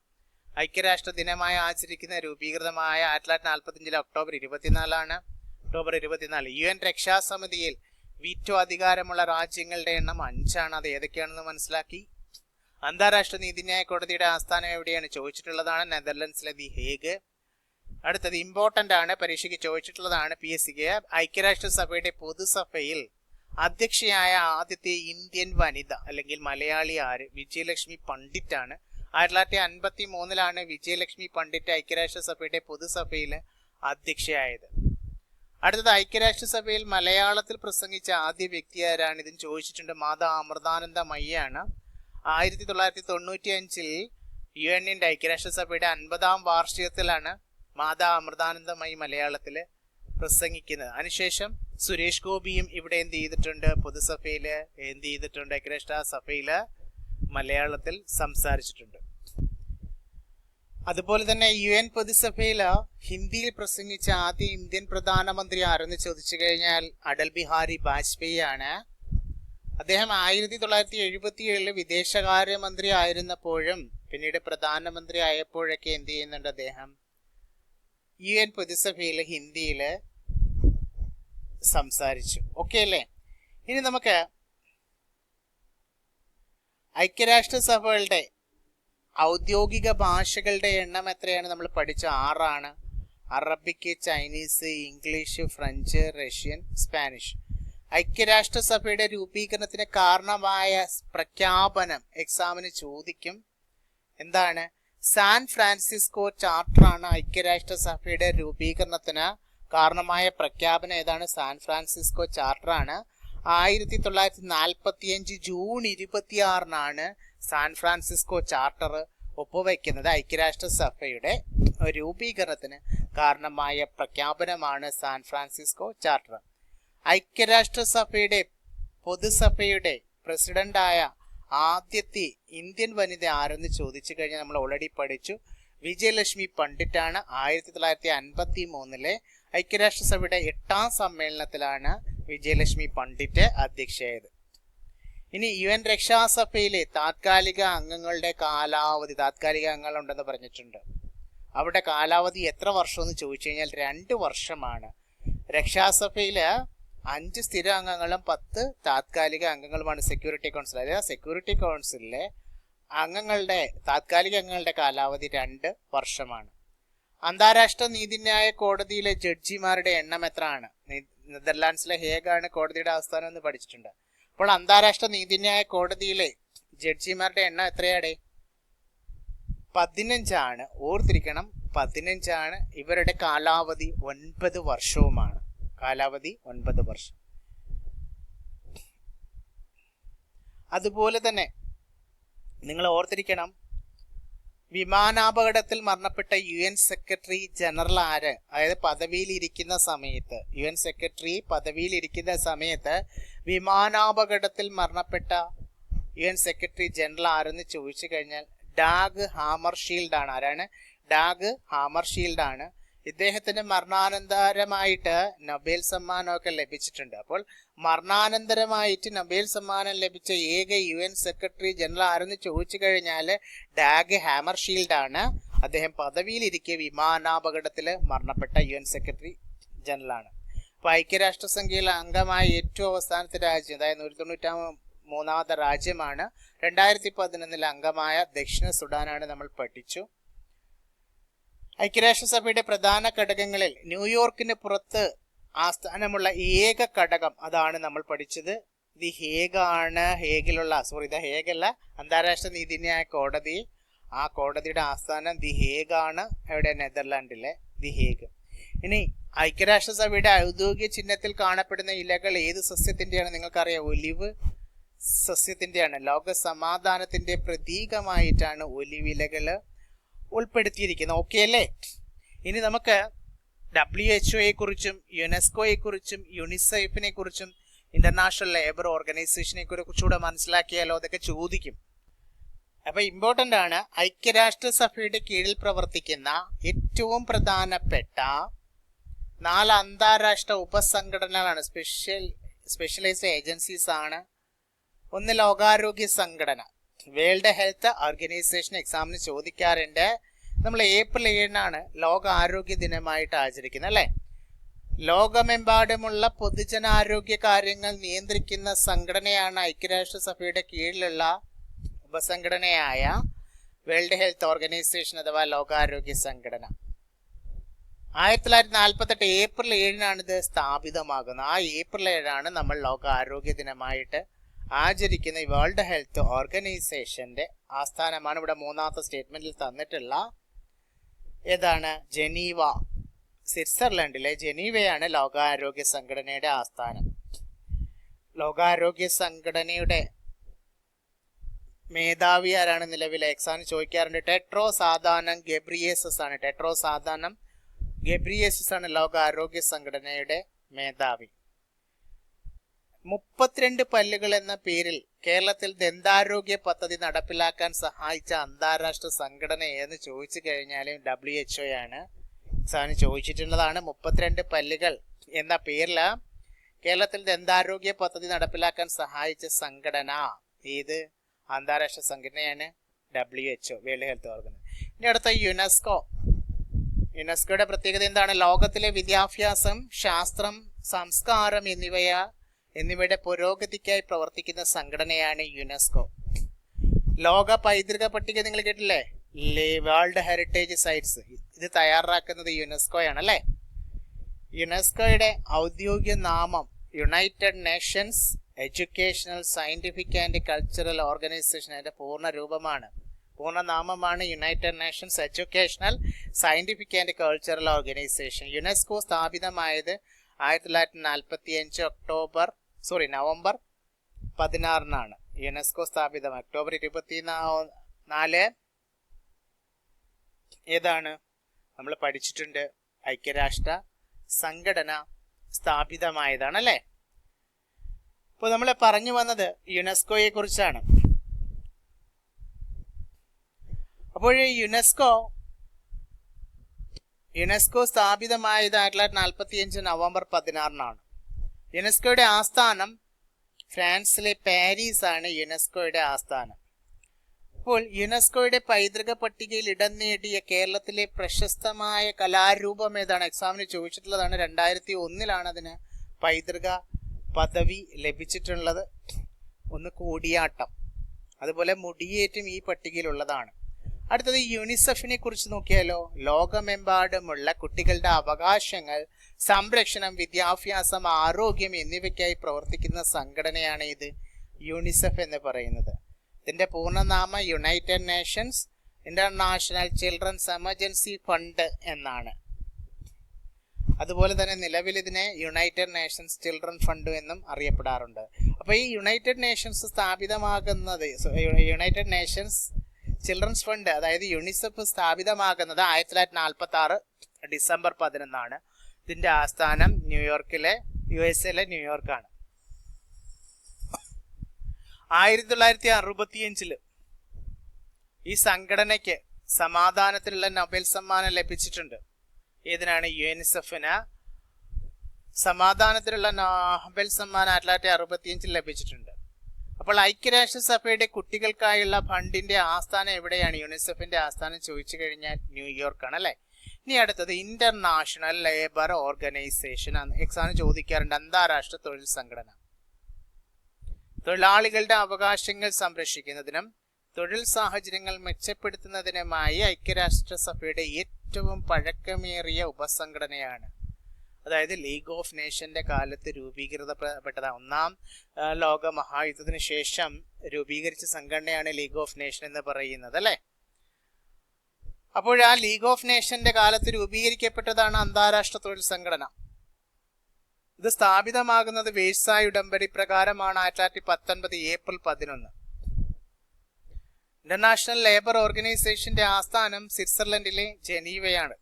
ഐക്യരാഷ്ട്ര ദിനമായി ആചരിക്കുന്ന രൂപീകൃതമായ 1945 ഒക്ടോബർ 24 ഒക്ടോബർ 24. UN രക്ഷാസമിതിയിൽ വീറ്റോ അധികാരമുള്ള രാജ്യങ്ങളുടെ എണ്ണം 5 ആണ്. അത് ഏതൊക്കെയാണെന്ന് മനസ്സിലാക്കി. അന്താരാഷ്ട്ര നീതിന്യായ കോടതിയുടെ ആസ്ഥാനം എവിടെയാണ് ചോദിച്ചിട്ടുള്ളതാണ്? നെതർലൻഡ്സിലെ ദി ഹേഗ്. അടുത്തത് ഇമ്പോർട്ടന്റ് ആണ്, പരീക്ഷയ്ക്ക് ചോദിച്ചിട്ടുള്ളതാണ്, PSCക്ക്. ഐക്യരാഷ്ട്രസഭയുടെ പൊതുസഭയിൽ അധ്യക്ഷയായ ആദ്യത്തെ ഇന്ത്യൻ വനിത അല്ലെങ്കിൽ മലയാളി ആര്? വിജയലക്ഷ്മി പണ്ഡിറ്റ് ആണ്. 1953 വിജയലക്ഷ്മി പണ്ഡിറ്റ് ഐക്യരാഷ്ട്രസഭയുടെ പൊതുസഭയിൽ അധ്യക്ഷയായത്. അടുത്തത് ഐക്യരാഷ്ട്രസഭയിൽ മലയാളത്തിൽ പ്രസംഗിച്ച ആദ്യ വ്യക്തി ആരാണ്? ഇതിന് ചോദിച്ചിട്ടുണ്ട്. മാതാ അമൃതാനന്ദ മയ്യാണ്. 1995 UN-ന്റെ ഐക്യരാഷ്ട്രസഭയുടെ 50ാം വാർഷികത്തിലാണ് മാതാ അമൃതാനന്ദമയി മലയാളത്തിൽ പ്രസംഗിക്കുന്നത്. അതിനുശേഷം സുരേഷ് ഗോപിയും ഇവിടെ എന്ത് ചെയ്തിട്ടുണ്ട്? പൊതുസഭയില് എന്ത് ചെയ്തിട്ടുണ്ട്? ഐക്യരാഷ്ട്ര സഭയില് മലയാളത്തിൽ സംസാരിച്ചിട്ടുണ്ട്. അതുപോലെ തന്നെ UN പൊതുസഭയിൽ ഹിന്ദിയിൽ പ്രസംഗിച്ച ആദ്യ ഇന്ത്യൻ പ്രധാനമന്ത്രി ആരെന്ന് ചോദിച്ചു കഴിഞ്ഞാൽ അടൽ ബിഹാരി വാജ്പേയി ആണ്. അദ്ദേഹം 1977 വിദേശകാര്യമന്ത്രി ആയിരുന്നപ്പോഴും പിന്നീട് പ്രധാനമന്ത്രി ആയപ്പോഴൊക്കെ എന്ത് ചെയ്യുന്നുണ്ട്, അദ്ദേഹം UN പൊതുസഭയിൽ ഹിന്ദിയിൽ സംസാരിച്ചു. ഓക്കെ അല്ലേ? ഇനി നമുക്ക് ഐക്യരാഷ്ട്രസഭകളുടെ ഔദ്യോഗിക ഭാഷകളുടെ എണ്ണം എത്രയാണ് നമ്മൾ പഠിച്ച? 6 Arabic, Chinese, English, French, Russian, Spanish. ഐക്യരാഷ്ട്രസഭയുടെ രൂപീകരണത്തിന് കാരണമായ പ്രഖ്യാപനം എക്സാമിന് ചോദിക്കും. എന്താണ്? സാൻ ഫ്രാൻസിസ്കോ ചാർട്ടറാണ് ഐക്യരാഷ്ട്രസഭയുടെ രൂപീകരണത്തിന് കാരണമായ പ്രഖ്യാപനം. ഏതാണ്? സാൻ ഫ്രാൻസിസ്കോ ചാർട്ടറാണ്. 1945 ജൂൺ 26 സാൻ ഫ്രാൻസിസ്കോ ചാർട്ടർ ഒപ്പുവെക്കുന്നത്. ഐക്യരാഷ്ട്രസഭയുടെ രൂപീകരണത്തിന് കാരണമായ പ്രഖ്യാപനമാണ് സാൻ ഫ്രാൻസിസ്കോ ചാർട്ടർ. ഐക്യരാഷ്ട്രസഭയുടെ പൊതുസഭയുടെ പ്രസിഡന്റായ ആദ്യത്തെ ഇന്ത്യൻ വനിത ആരെന്ന് ചോദിച്ചു കഴിഞ്ഞാൽ നമ്മൾ ഓൾറെഡി പഠിച്ചു. വിജയലക്ഷ്മി പണ്ഡിറ്റാണ്. 1953 ഐക്യരാഷ്ട്രസഭയുടെ 8ാം സമ്മേളനത്തിലാണ് വിജയലക്ഷ്മി പണ്ഡിറ്റ് അധ്യക്ഷയായത്. ഇനി UN രക്ഷാസഭയിലെ താത്കാലിക അംഗങ്ങളുടെ കാലാവധി, താത്കാലിക അംഗങ്ങളുണ്ടെന്ന് പറഞ്ഞിട്ടുണ്ട്. അവിടെ കാലാവധി എത്ര വർഷം എന്ന് ചോദിച്ചു കഴിഞ്ഞാൽ 2 വർഷമാണ്. രക്ഷാസഭയില് 5 സ്ഥിര അംഗങ്ങളും 10 താത്കാലിക അംഗങ്ങളുമാണ് സെക്യൂരിറ്റി കൗൺസിൽ. അതായത് സെക്യൂരിറ്റി കൗൺസിലിലെ അംഗങ്ങളുടെ താത്കാലിക അംഗങ്ങളുടെ കാലാവധി 2 വർഷമാണ്. അന്താരാഷ്ട്ര നീതിന്യായ കോടതിയിലെ ജഡ്ജിമാരുടെ എണ്ണം എത്രയാണ്? നെതർലാൻഡ്സിലെ ഹേഗാണ് കോടതിയുടെ ആസ്ഥാനം എന്ന് പഠിച്ചിട്ടുണ്ട്. അപ്പോൾ അന്താരാഷ്ട്ര നീതിന്യായ കോടതിയിലെ ജഡ്ജിമാരുടെ എണ്ണം എത്രയാണ്? 15. ഓർത്തിരിക്കണം, 15. ഇവരുടെ കാലാവധി 9 വർഷവുമാണ്. കാലാവധി 9 വർഷം. അതുപോലെ തന്നെ നിങ്ങൾ ഓർത്തിരിക്കണം, വിമാനാപകടത്തിൽ മരണപ്പെട്ട UN സെക്രട്ടറി ജനറൽ ആര്? അതായത് പദവിയിലിരിക്കുന്ന സമയത്ത്, UN സെക്രട്ടറി പദവിയിലിരിക്കുന്ന സമയത്ത് വിമാനാപകടത്തിൽ മരണപ്പെട്ട UN സെക്രട്ടറി ജനറൽ ആരെന്ന് ചോദിച്ചു കഴിഞ്ഞാൽ ഡാഗ് ഹാമർഷീൽഡ് ആണ്. ആരാണ്? ഡാഗ് ഹാമർഷീൽഡ് ആണ്. ഇദ്ദേഹത്തിന് മരണാനന്തരമായിട്ട് നൊബേൽ സമ്മാനമൊക്കെ ലഭിച്ചിട്ടുണ്ട്. അപ്പോൾ മരണാനന്തരമായിട്ട് നൊബേൽ സമ്മാനം ലഭിച്ച ഏക UN സെക്രട്ടറി ജനറൽ ആരെന്ന് ചോദിച്ചു കഴിഞ്ഞാൽ ഡാഗ് ഹാമർഷീൽഡ് ആണ്. അദ്ദേഹം പദവിയിലിരിക്കെ വിമാനാപകടത്തിൽ മരണപ്പെട്ട UN സെക്രട്ടറി ജനറൽ ആണ്. അപ്പോൾ ഐക്യരാഷ്ട്രസംഘയിലെ അംഗമായ ഏറ്റവും അവസാനത്തെ രാജ്യം, അതായത് 193ാമത്തെ രാജ്യമാണ്. 2011 അംഗമായ ദക്ഷിണ സുഡാനാണ് നമ്മൾ പഠിച്ചു. ഐക്യരാഷ്ട്രസഭയുടെ പ്രധാന ഘടകങ്ങളിൽ ന്യൂയോർക്കിന് പുറത്ത് ആസ്ഥാനമുള്ള ഏക ഘടകം, അതാണ് നമ്മൾ പഠിച്ചത്. ദി ഹേഗാണ്. ഹേഗല്ല, അന്താരാഷ്ട്ര നീതിന്യായ കോടതി. ആ കോടതിയുടെ ആസ്ഥാനം ദി ഹേഗാണ്. എവിടെ? നെതർലാൻഡിലെ ദി ഹേഗ്. ഇനി ഐക്യരാഷ്ട്രസഭയുടെ ഔദ്യോഗിക ചിഹ്നത്തിൽ കാണപ്പെടുന്ന ഇലകൾ ഏത് സസ്യത്തിന്റെയാണ്? നിങ്ങൾക്കറിയാം, ഒലിവ് സസ്യത്തിന്റെയാണ്. ലോക സമാധാനത്തിന്റെ പ്രതീകമായിട്ടാണ് ഒലിവ് ഇലകള് ഉൾപ്പെടുത്തിയിരിക്കുന്നത്. ഓക്കെ അല്ലേ? ഇനി നമുക്ക് WHO കുറിച്ചും യുനെസ്കോയെ കുറിച്ചും യുണിസെഫിനെ കുറിച്ചും ഇന്റർനാഷണൽ ലേബർ ഓർഗനൈസേഷനെ കുറിച്ചുകൂടെ മനസ്സിലാക്കിയാലോ? അതൊക്കെ ചോദിക്കും. അപ്പൊ ഇമ്പോർട്ടന്റ് ആണ്. ഐക്യരാഷ്ട്രസഭയുടെ കീഴിൽ പ്രവർത്തിക്കുന്ന ഏറ്റവും പ്രധാനപ്പെട്ട 4 അന്താരാഷ്ട്ര ഉപസംഘടനകളാണ്, സ്പെഷ്യലൈസ്ഡ് ഏജൻസീസ് ആണ്. ഒന്ന് ലോകാരോഗ്യ സംഘടന, വേൾഡ് ഹെൽത്ത് ഓർഗനൈസേഷൻ. എക്സാമിന് ചോദിക്കാറുണ്ട്. നമ്മൾ ഏപ്രിൽ 7 ലോക ആരോഗ്യ ദിനമായിട്ട് ആചരിക്കുന്നത് അല്ലേ? ലോകമെമ്പാടുമുള്ള പൊതുജനാരോഗ്യ കാര്യങ്ങൾ നിയന്ത്രിക്കുന്ന സംഘടനയാണ് ഐക്യരാഷ്ട്രസഭയുടെ കീഴിലുള്ള ഉപസംഘടനയായ വേൾഡ് ഹെൽത്ത് ഓർഗനൈസേഷൻ അഥവാ ലോകാരോഗ്യ സംഘടന. 1948 ഏപ്രിൽ 7 ഇത് സ്ഥാപിതമാകുന്നത്. ആ ഏപ്രിൽ 7 നമ്മൾ ലോക ആരോഗ്യ ദിനമായിട്ട് ആചരിക്കുന്ന വേൾഡ് ഹെൽത്ത് ഓർഗനൈസേഷന്റെ ആസ്ഥാനമാണ്. ഇവിടെ 3ാമത്തെ സ്റ്റേറ്റ്മെന്റിൽ തന്നിട്ടുള്ള ഏതാണ്? ജനീവ. സ്വിറ്റ്സർലൻഡിലെ ജനീവയാണ് ലോകാരോഗ്യ സംഘടനയുടെ ആസ്ഥാനം. ലോകാരോഗ്യ സംഘടനയുടെ മേധാവി ആരാണ്? നിലവിലെ എക്സാമിന് ചോദിക്കാറുണ്ട്. ടെഡ്രോസ് അദാനം ഗെബ്രിയേസസ് ആണ്. ടെഡ്രോസ് അദാനം ഗെബ്രിയേസസ് ആണ് ലോകാരോഗ്യ സംഘടനയുടെ മേധാവി. 32 പല്ലുകൾ എന്ന പേരിൽ കേരളത്തിൽ ദന്താരോഗ്യ പദ്ധതി നടപ്പിലാക്കാൻ സഹായിച്ച അന്താരാഷ്ട്ര സംഘടന ഏതെന്ന് ചോദിച്ചു കഴിഞ്ഞാലും WHO ആണ്. സാറിന് ചോദിച്ചിട്ടുള്ളതാണ്. 32 പല്ലുകൾ എന്ന പേരിൽ കേരളത്തിൽ ദന്താരോഗ്യ പദ്ധതി നടപ്പിലാക്കാൻ സഹായിച്ച സംഘടന ഏത് അന്താരാഷ്ട്ര സംഘടനയാണ്? WHO, world health organisation. ഇനി അടുത്ത യുനെസ്കോ. യുനെസ്കോയുടെ പ്രത്യേകത എന്താണ്? ലോകത്തിലെ വിദ്യാഭ്യാസം, ശാസ്ത്രം, സംസ്കാരം എന്നിവയുടെ പുരോഗതിക്കായി പ്രവർത്തിക്കുന്ന സംഘടനയാണ് യുനെസ്കോ. ലോക പൈതൃക പട്ടിക നിങ്ങൾ കേട്ടില്ലേ? World heritage sites. ഇത് തയ്യാറാക്കുന്നത് യുനെസ്കോയാണ് അല്ലേ? യുനെസ്കോയുടെ ഔദ്യോഗിക നാമം United Nations Educational, Scientific and Cultural Organization. അതിന്റെ പൂർണ്ണനാമമാണ് United Nations Educational, Scientific and Cultural Organization. UNESCO സ്ഥാപിതമായത് 1945 നവംബർ 16 യുനെസ്കോ സ്ഥാപിതമായി. ഒക്ടോബർ 24 ഏതാണ്? നമ്മൾ പഠിച്ചിട്ടുണ്ട്. ഐക്യരാഷ്ട്ര സംഘടന സ്ഥാപിതമായതാണ് അല്ലേ? ഇപ്പോൾ നമ്മൾ പറഞ്ഞു വന്നത് യുനെസ്കോയെ കുറിച്ചാണ്. അപ്പോൾ യുനെസ്കോ സ്ഥാപിതമായത് 1945 നവംബർ 16 യുനെസ്കോയുടെ ആസ്ഥാനം ഫ്രാൻസിലെ പാരീസ് ആണ്. യുനെസ്കോയുടെ ആസ്ഥാനം. അപ്പോൾ യുനെസ്കോയുടെ പൈതൃക പട്ടികയിൽ ഇടം നേടിയ കേരളത്തിലെ പ്രശസ്തമായ കലാരൂപം ഏതാണ്? എക്സാമിന് ചോദിച്ചിട്ടുള്ളതാണ്. 2001 അതിന് പൈതൃക പദവി ലഭിച്ചിട്ടുള്ളത്. ഒന്ന് കൂടിയാട്ടം, അതുപോലെ മുടിയേറ്റും ഈ പട്ടികയിലുള്ളതാണ്. അടുത്തത് യുനിസെഫിനെ കുറിച്ച് നോക്കിയാലോ? ലോകമെമ്പാടുമുള്ള കുട്ടികളുടെ അവകാശങ്ങൾ, സംരക്ഷണം, വിദ്യാഭ്യാസം, ആരോഗ്യം എന്നിവയ്ക്കായി പ്രവർത്തിക്കുന്ന സംഘടനയാണ് ഇത് യുനിസെഫ് എന്ന് പറയുന്നത്. ഇതിന്റെ പൂർണ്ണനാമ United Nations International Children's Emergency Fund എന്നാണ്. അതുപോലെ തന്നെ നിലവിൽ ഇതിനെ യുണൈറ്റഡ് നേഷൻസ് ചിൽഡ്രൻ ഫണ്ട് എന്നും അറിയപ്പെടാറുണ്ട്. അപ്പൊ ഈ യുണൈറ്റഡ് നേഷൻസ് സ്ഥാപിതമാകുന്നത്, യുണൈറ്റഡ് നേഷൻസ് ചിൽഡ്രൻസ് ഫണ്ട് അതായത് യുനിസെഫ് സ്ഥാപിതമാകുന്നത് 1946 ഡിസംബർ 11 ഇതിന്റെ ആസ്ഥാനം USA ന്യൂയോർക്കാണ്. 1965 ഈ സംഘടനയ്ക്ക് സമാധാനത്തിനുള്ള നൊബേൽ സമ്മാനം ലഭിച്ചിട്ടുണ്ട്. ഏതിനാണ്? യുനിസെഫിന് സമാധാനത്തിനുള്ള നൊബേൽ സമ്മാനം 1965 ലഭിച്ചിട്ടുണ്ട്. അപ്പോൾ ഐക്യരാഷ്ട്രസഭയുടെ കുട്ടികൾക്കായുള്ള ഫണ്ടിന്റെ ആസ്ഥാനം എവിടെയാണ്? യുനിസെഫിന്റെ ആസ്ഥാനം ചോദിച്ചു കഴിഞ്ഞാൽ ന്യൂയോർക്കാണ് അല്ലെ? ഇനി അടുത്തത് ഇന്റർനാഷണൽ ലേബർ ഓർഗനൈസേഷൻ. എക്സാമിന് ചോദിക്കാറുണ്ട്. അന്താരാഷ്ട്ര തൊഴിൽ സംഘടന. തൊഴിലാളികളുടെ അവകാശങ്ങൾ സംരക്ഷിക്കുന്നതിനും തൊഴിൽ സാഹചര്യങ്ങൾ മെച്ചപ്പെടുത്തുന്നതിനുമായി ഐക്യരാഷ്ട്രസഭയുടെ ഏറ്റവും പഴക്കമേറിയ ഉപസംഘടനയാണ്. അതായത് ലീഗ് ഓഫ് നേഷന്റെ കാലത്ത് രൂപീകൃതപ്പെട്ടതാണ്. ഒന്നാം ലോക മഹായുദ്ധത്തിന് ശേഷം രൂപീകരിച്ച സംഘടനയാണ് ലീഗ് ഓഫ് നേഷൻ എന്ന് പറയുന്നത് അല്ലെ? അപ്പോൾ ആ ലീഗ് ഓഫ് നേഷന്റെ കാലത്ത് രൂപീകരിക്കപ്പെട്ടതാണ് അന്താരാഷ്ട്ര തൊഴിൽ സംഘടന. ഇത് സ്ഥാപിതമാകുന്നത് വേഴ്സായ് ഉടമ്പടി പ്രകാരമാണ് 1919 ഏപ്രിൽ 11. ഇന്റർനാഷണൽ ലേബർ ഓർഗനൈസേഷന്റെ ആസ്ഥാനം സ്വിറ്റ്സർലൻഡിലെ ജനീവയാണ്.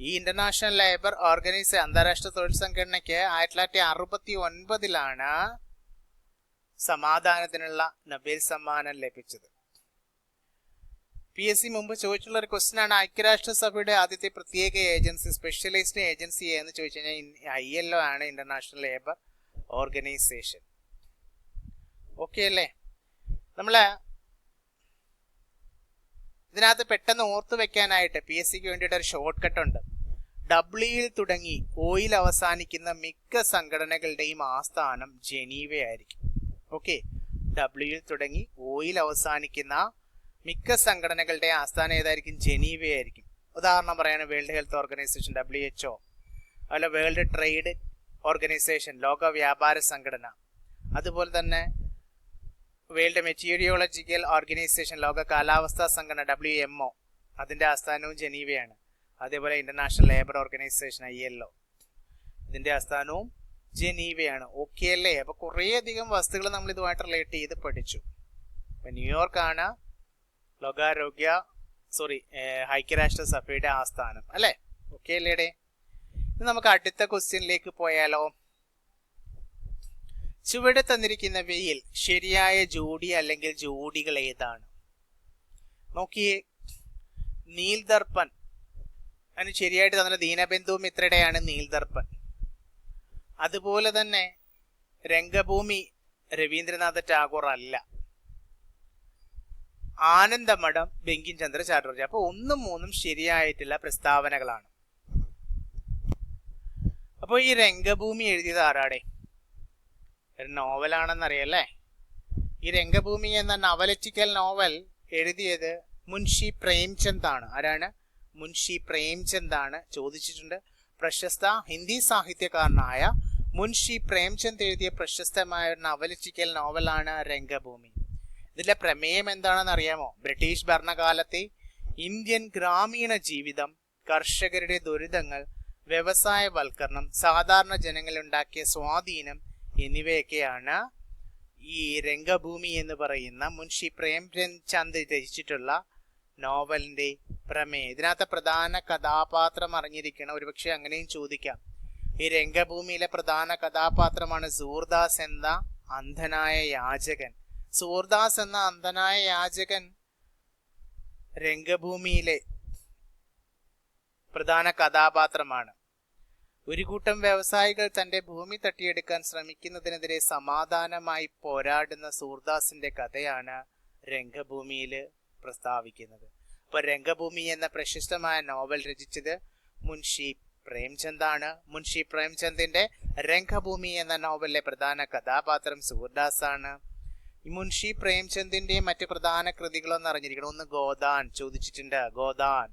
ഈ ഇന്റർനാഷണൽ ലേബർ ഓർഗനൈസേഷൻ അന്താരാഷ്ട്ര തൊഴിൽ സംഘടനയ്ക്ക് 1969 സമാധാനത്തിനുള്ള നൊബേൽ സമ്മാനം ലഭിച്ചത്. PSC മുമ്പ് ചോദിച്ചിട്ടുള്ള ഒരു ക്വസ്റ്റ്യൻ ആണ്. ഐക്യരാഷ്ട്രസഭയുടെ ആദ്യത്തെ പ്രത്യേക ഏജൻസി, സ്പെഷ്യലൈസ്ഡ് ഏജൻസി എന്ന് ചോദിച്ചു കഴിഞ്ഞാൽ ILO ആണ്, ഇന്റർനാഷണൽ ലേബർ ഓർഗനൈസേഷൻ. ഓക്കെ അല്ലേ? നമ്മള് ഇതിനകത്ത് പെട്ടെന്ന് ഓർത്തു വെക്കാനായിട്ട് PSCക്ക് വേണ്ടിയിട്ട് ഒരു ഷോർട്ട് കട്ട് ഉണ്ട്. ഡബ്ല്യൂയിൽ തുടങ്ങി ഓയിൽ അവസാനിക്കുന്ന മിക്ക സംഘടനകളുടെയും ആസ്ഥാനം ജനീവയായിരിക്കും. ഓക്കെ, ഡബ്ല്യൂയിൽ തുടങ്ങി ഓയിൽ അവസാനിക്കുന്ന മിക്ക സംഘടനകളുടെ ആസ്ഥാനം ഏതായിരിക്കും? ജനീവയായിരിക്കും. ഉദാഹരണം പറയാണ് വേൾഡ് ഹെൽത്ത് ഓർഗനൈസേഷൻ WHO, അതുപോലെ വേൾഡ് ട്രേഡ് ഓർഗനൈസേഷൻ ലോക വ്യാപാര സംഘടന, അതുപോലെ തന്നെ വേൾഡ് മെറ്റീരിയോളജിക്കൽ ഓർഗനൈസേഷൻ ലോക കാലാവസ്ഥാ സംഘടന WMO, അതിന്റെ ആസ്ഥാനവും ജനീവയാണ്. അതേപോലെ ഇന്റർനാഷണൽ ലേബർ ഓർഗനൈസേഷൻ ILO, ഇതിന്റെ ആസ്ഥാനവും ജനീവയാണ്. ഓക്കെ അല്ലേ? അപ്പൊ കുറേയധികം വസ്തുക്കൾ നമ്മൾ ഇതുമായിട്ട് റിലേറ്റ് ചെയ്ത് പഠിച്ചു. അപ്പൊ ന്യൂയോർക്കാണ് ഐക്യരാഷ്ട്ര സഭയുടെ ആസ്ഥാനം അല്ലെ? ഓക്കെ അല്ലേടെ? ഇനി നമുക്ക് അടുത്ത ക്വസ്റ്റ്യനിലേക്ക് പോയാലോ. ചുവടെ തന്നിരിക്കുന്നവയിൽ ശരിയായ ജോഡി അല്ലെങ്കിൽ ജോഡികൾ ഏതാണ്? നോക്കിയേ, നീൽദർപ്പൺ അതിന് ശരിയായിട്ട് തന്നെ ദീനബന്ധു മിത്രയുടെയാണ് നീൽദർപ്പൺ. അതുപോലെ തന്നെ രംഗഭൂമി രവീന്ദ്രനാഥ ടാഗോർ അല്ല. ആനന്ദമഠം ബങ്കിം ചന്ദ്ര ചാറ്റർജി. അപ്പൊ 1ഉം 3ഉം ശരിയായിട്ടുള്ള പ്രസ്താവനകളാണ്. അപ്പോൾ ഈ രംഗഭൂമി എഴുതിയത് ആരാടെ? ഒരു നോവലാണെന്നറിയല്ലേ. ഈ രംഗഭൂമി എന്ന നവലറ്റിക്കൽ നോവൽ എഴുതിയത് മുൻഷി പ്രേംചന്ദ് ആണ്. ആരാണ്? മുൻഷി പ്രേംചന്ദ് ആണ്. ചോദിച്ചിട്ടുണ്ട്. പ്രശസ്ത ഹിന്ദി സാഹിത്യകാരനായ മുൻഷി പ്രേംചന്ദ് എഴുതിയ പ്രശസ്തമായ ഒരു നവലറ്റിക്കൽ നോവലാണ് രംഗഭൂമി. ഇതിലെ പ്രമേയം എന്താണെന്ന് അറിയാമോ? ബ്രിട്ടീഷ് ഭരണകാലത്തെ ഇന്ത്യൻ ഗ്രാമീണ ജീവിതം, കർഷകരുടെ ദുരിതങ്ങൾ, വ്യവസായവൽക്കരണം, സാധാരണ ജനങ്ങളുണ്ടാക്കിയ സ്വാധീനം എന്നിവയൊക്കെയാണ് ഈ രംഗഭൂമി എന്ന് പറയുന്ന മുൻഷി പ്രേംചന്ദ് രചിച്ചിട്ടുള്ള നോവലിന്റെ പ്രമേയം. ഇതിനകത്ത് പ്രധാന കഥാപാത്രം അറിഞ്ഞിരിക്കണം. ഒരുപക്ഷെ അങ്ങനെയും ചോദിക്കാം. ഈ രംഗഭൂമിയിലെ പ്രധാന കഥാപാത്രമാണ് സൂർദാസ് എന്ന അന്ധനായ യാചകൻ. സൂർദാസ് എന്ന അന്ധനായ യാചകൻ രംഗഭൂമിയിലെ പ്രധാന കഥാപാത്രമാണ്. ഒരു കൂട്ടം വ്യവസായികൾ തന്റെ ഭൂമി തട്ടിയെടുക്കാൻ ശ്രമിക്കുന്നതിനെതിരെ സമാധാനമായി പോരാടുന്ന സൂർദാസിന്റെ കഥയാണ് രംഗഭൂമിയിൽ പ്രസ്താവിക്കുന്നത്. അപ്പൊ രംഗഭൂമി എന്ന പ്രശസ്തമായ നോവൽ രചിച്ചത് മുൻഷി പ്രേംചന്ദ് ആണ്. മുൻഷി പ്രേംചന്ദിന്റെ രംഗഭൂമി എന്ന നോവലിലെ പ്രധാന കഥാപാത്രം സൂർദാസ് ആണ്. മുൻഷി പ്രേംചന്ദിന്റെ മറ്റ് പ്രധാന കൃതികളൊന്നും അറിഞ്ഞിരിക്കണം. ഒന്ന് ഗോദാൻ ചോദിച്ചിട്ടുണ്ട്, ഗോദാൻ.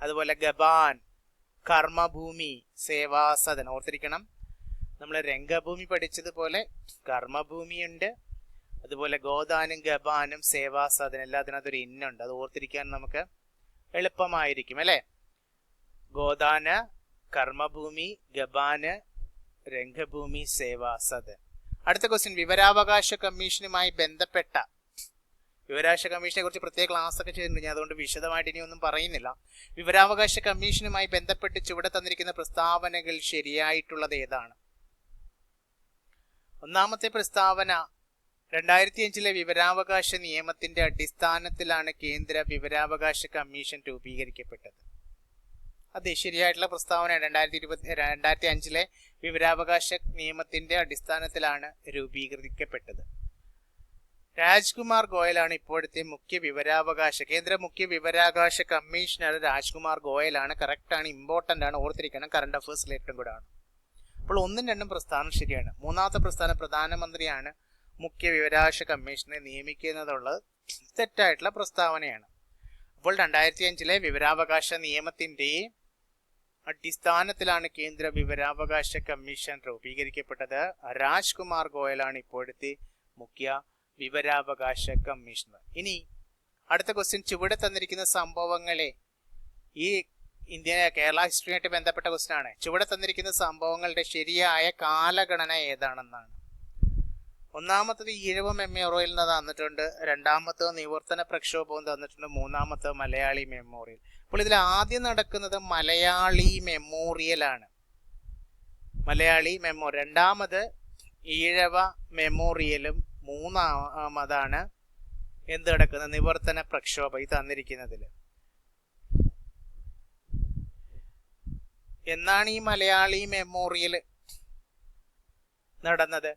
അതുപോലെ ഗബാൻ, കർമ്മഭൂമി, സേവാസദൻ. ഓർത്തിരിക്കണം, നമ്മൾ രംഗഭൂമി പഠിച്ചതുപോലെ കർമ്മഭൂമിയുണ്ട്, അതുപോലെ ഗോദാനും ഗബാനും സേവാസദൻ എല്ലാത്തിനകത്തൊരു ഇന്നുണ്ട്. അത് ഓർത്തിരിക്കാൻ നമുക്ക് എളുപ്പമായിരിക്കും അല്ലെ. ഗോദാന്, കർമ്മഭൂമി, ഗബാന്, രംഗഭൂമി, സേവാസദൻ. അടുത്ത ക്വസ്റ്റ്യൻ, വിവരാവകാശ കമ്മീഷനുമായി ബന്ധപ്പെട്ട, വിവരാവകാശ കമ്മീഷനെ കുറിച്ച് പ്രത്യേക ക്ലാസ് ഒക്കെ ചെയ്തിട്ടുണ്ട്, ഞാൻ അതുകൊണ്ട് വിശദമായിട്ട് ഇനിയൊന്നും പറയുന്നില്ല. വിവരാവകാശ കമ്മീഷനുമായി ബന്ധപ്പെട്ട് ചുവടെ തന്നിരിക്കുന്ന പ്രസ്താവനകൾ ശരിയായിട്ടുള്ളത് ഏതാണ്? ഒന്നാമത്തെ പ്രസ്താവന, 2005 വിവരാവകാശ നിയമത്തിന്റെ അടിസ്ഥാനത്തിലാണ് കേന്ദ്ര വിവരാവകാശ കമ്മീഷൻ രൂപീകരിക്കപ്പെട്ടത്. അതെ, ശരിയായിട്ടുള്ള പ്രസ്താവന. 2005 വിവരാവകാശ നിയമത്തിന്റെ അടിസ്ഥാനത്തിലാണ് രൂപീകരിക്കപ്പെട്ടത്. രാജ്കുമാർ ഗോയലാണ് ഇപ്പോഴത്തെ കേന്ദ്ര മുഖ്യ വിവരാവകാശ കമ്മീഷണർ രാജ്കുമാർ ഗോയലാണ്. കറക്റ്റ് ആണ്, ഇമ്പോർട്ടന്റ് ആണ്, ഓർത്തിരിക്കണം, കറണ്ട് അഫയേഴ്സ് റിലേറ്റഡും കൂടെ ആണ്. അപ്പോൾ 1ഉം 2ഉം പ്രസ്ഥാനം ശരിയാണ്. മൂന്നാമത്തെ പ്രസ്ഥാനം, പ്രധാനമന്ത്രിയാണ് മുഖ്യ വിവരാവകാശ കമ്മീഷനെ നിയമിക്കുന്നതുള്ളത് തെറ്റായിട്ടുള്ള പ്രസ്താവനയാണ്. അപ്പോൾ 2005 വിവരാവകാശ നിയമത്തിന്റെ അടിസ്ഥാനത്തിലാണ് കേന്ദ്ര വിവരാവകാശ കമ്മീഷൻ രൂപീകരിക്കപ്പെട്ടത്. രാജ്കുമാർ ഗോയലാണ് ഇപ്പോഴത്തെ മുഖ്യ വിവരാവകാശ കമ്മീഷണർ. ഇനി അടുത്ത ക്വസ്റ്റ്യൻ, ചുവടെ തന്നിരിക്കുന്ന സംഭവങ്ങളെ, ഈ കേരള ഹിസ്റ്ററിയായിട്ട് ബന്ധപ്പെട്ട ക്വസ്റ്റ്യൻ ആണ്. ചുവടെ തന്നിരിക്കുന്ന സംഭവങ്ങളുടെ ശരിയായ കാലഗണന ഏതാണെന്നാണ്. ഒന്നാമത്തത് ഈഴവ മെമ്മോറിയൽ എന്ന് തന്നിട്ടുണ്ട്, രണ്ടാമത്തത് നിവർത്തന പ്രക്ഷോഭം തന്നിട്ടുണ്ട്, മൂന്നാമത്തത് മലയാളി മെമ്മോറിയൽ. അപ്പോൾ ഇതിൽ ആദ്യം നടക്കുന്നത് മലയാളി മെമ്മോറിയൽ ആണ്. മലയാളി മെമ്മോറിയൽ. രണ്ടാമത് ഈഴവ മെമ്മോറിയലും മൂന്നാമതാണ് എന്ത് നടക്കുന്നത്? നിവർത്തന പ്രക്ഷോഭം. ഈ തന്നിരിക്കുന്നതിൽ എന്നാണ് ഈ മലയാളി മെമ്മോറിയൽ നടന്നത്?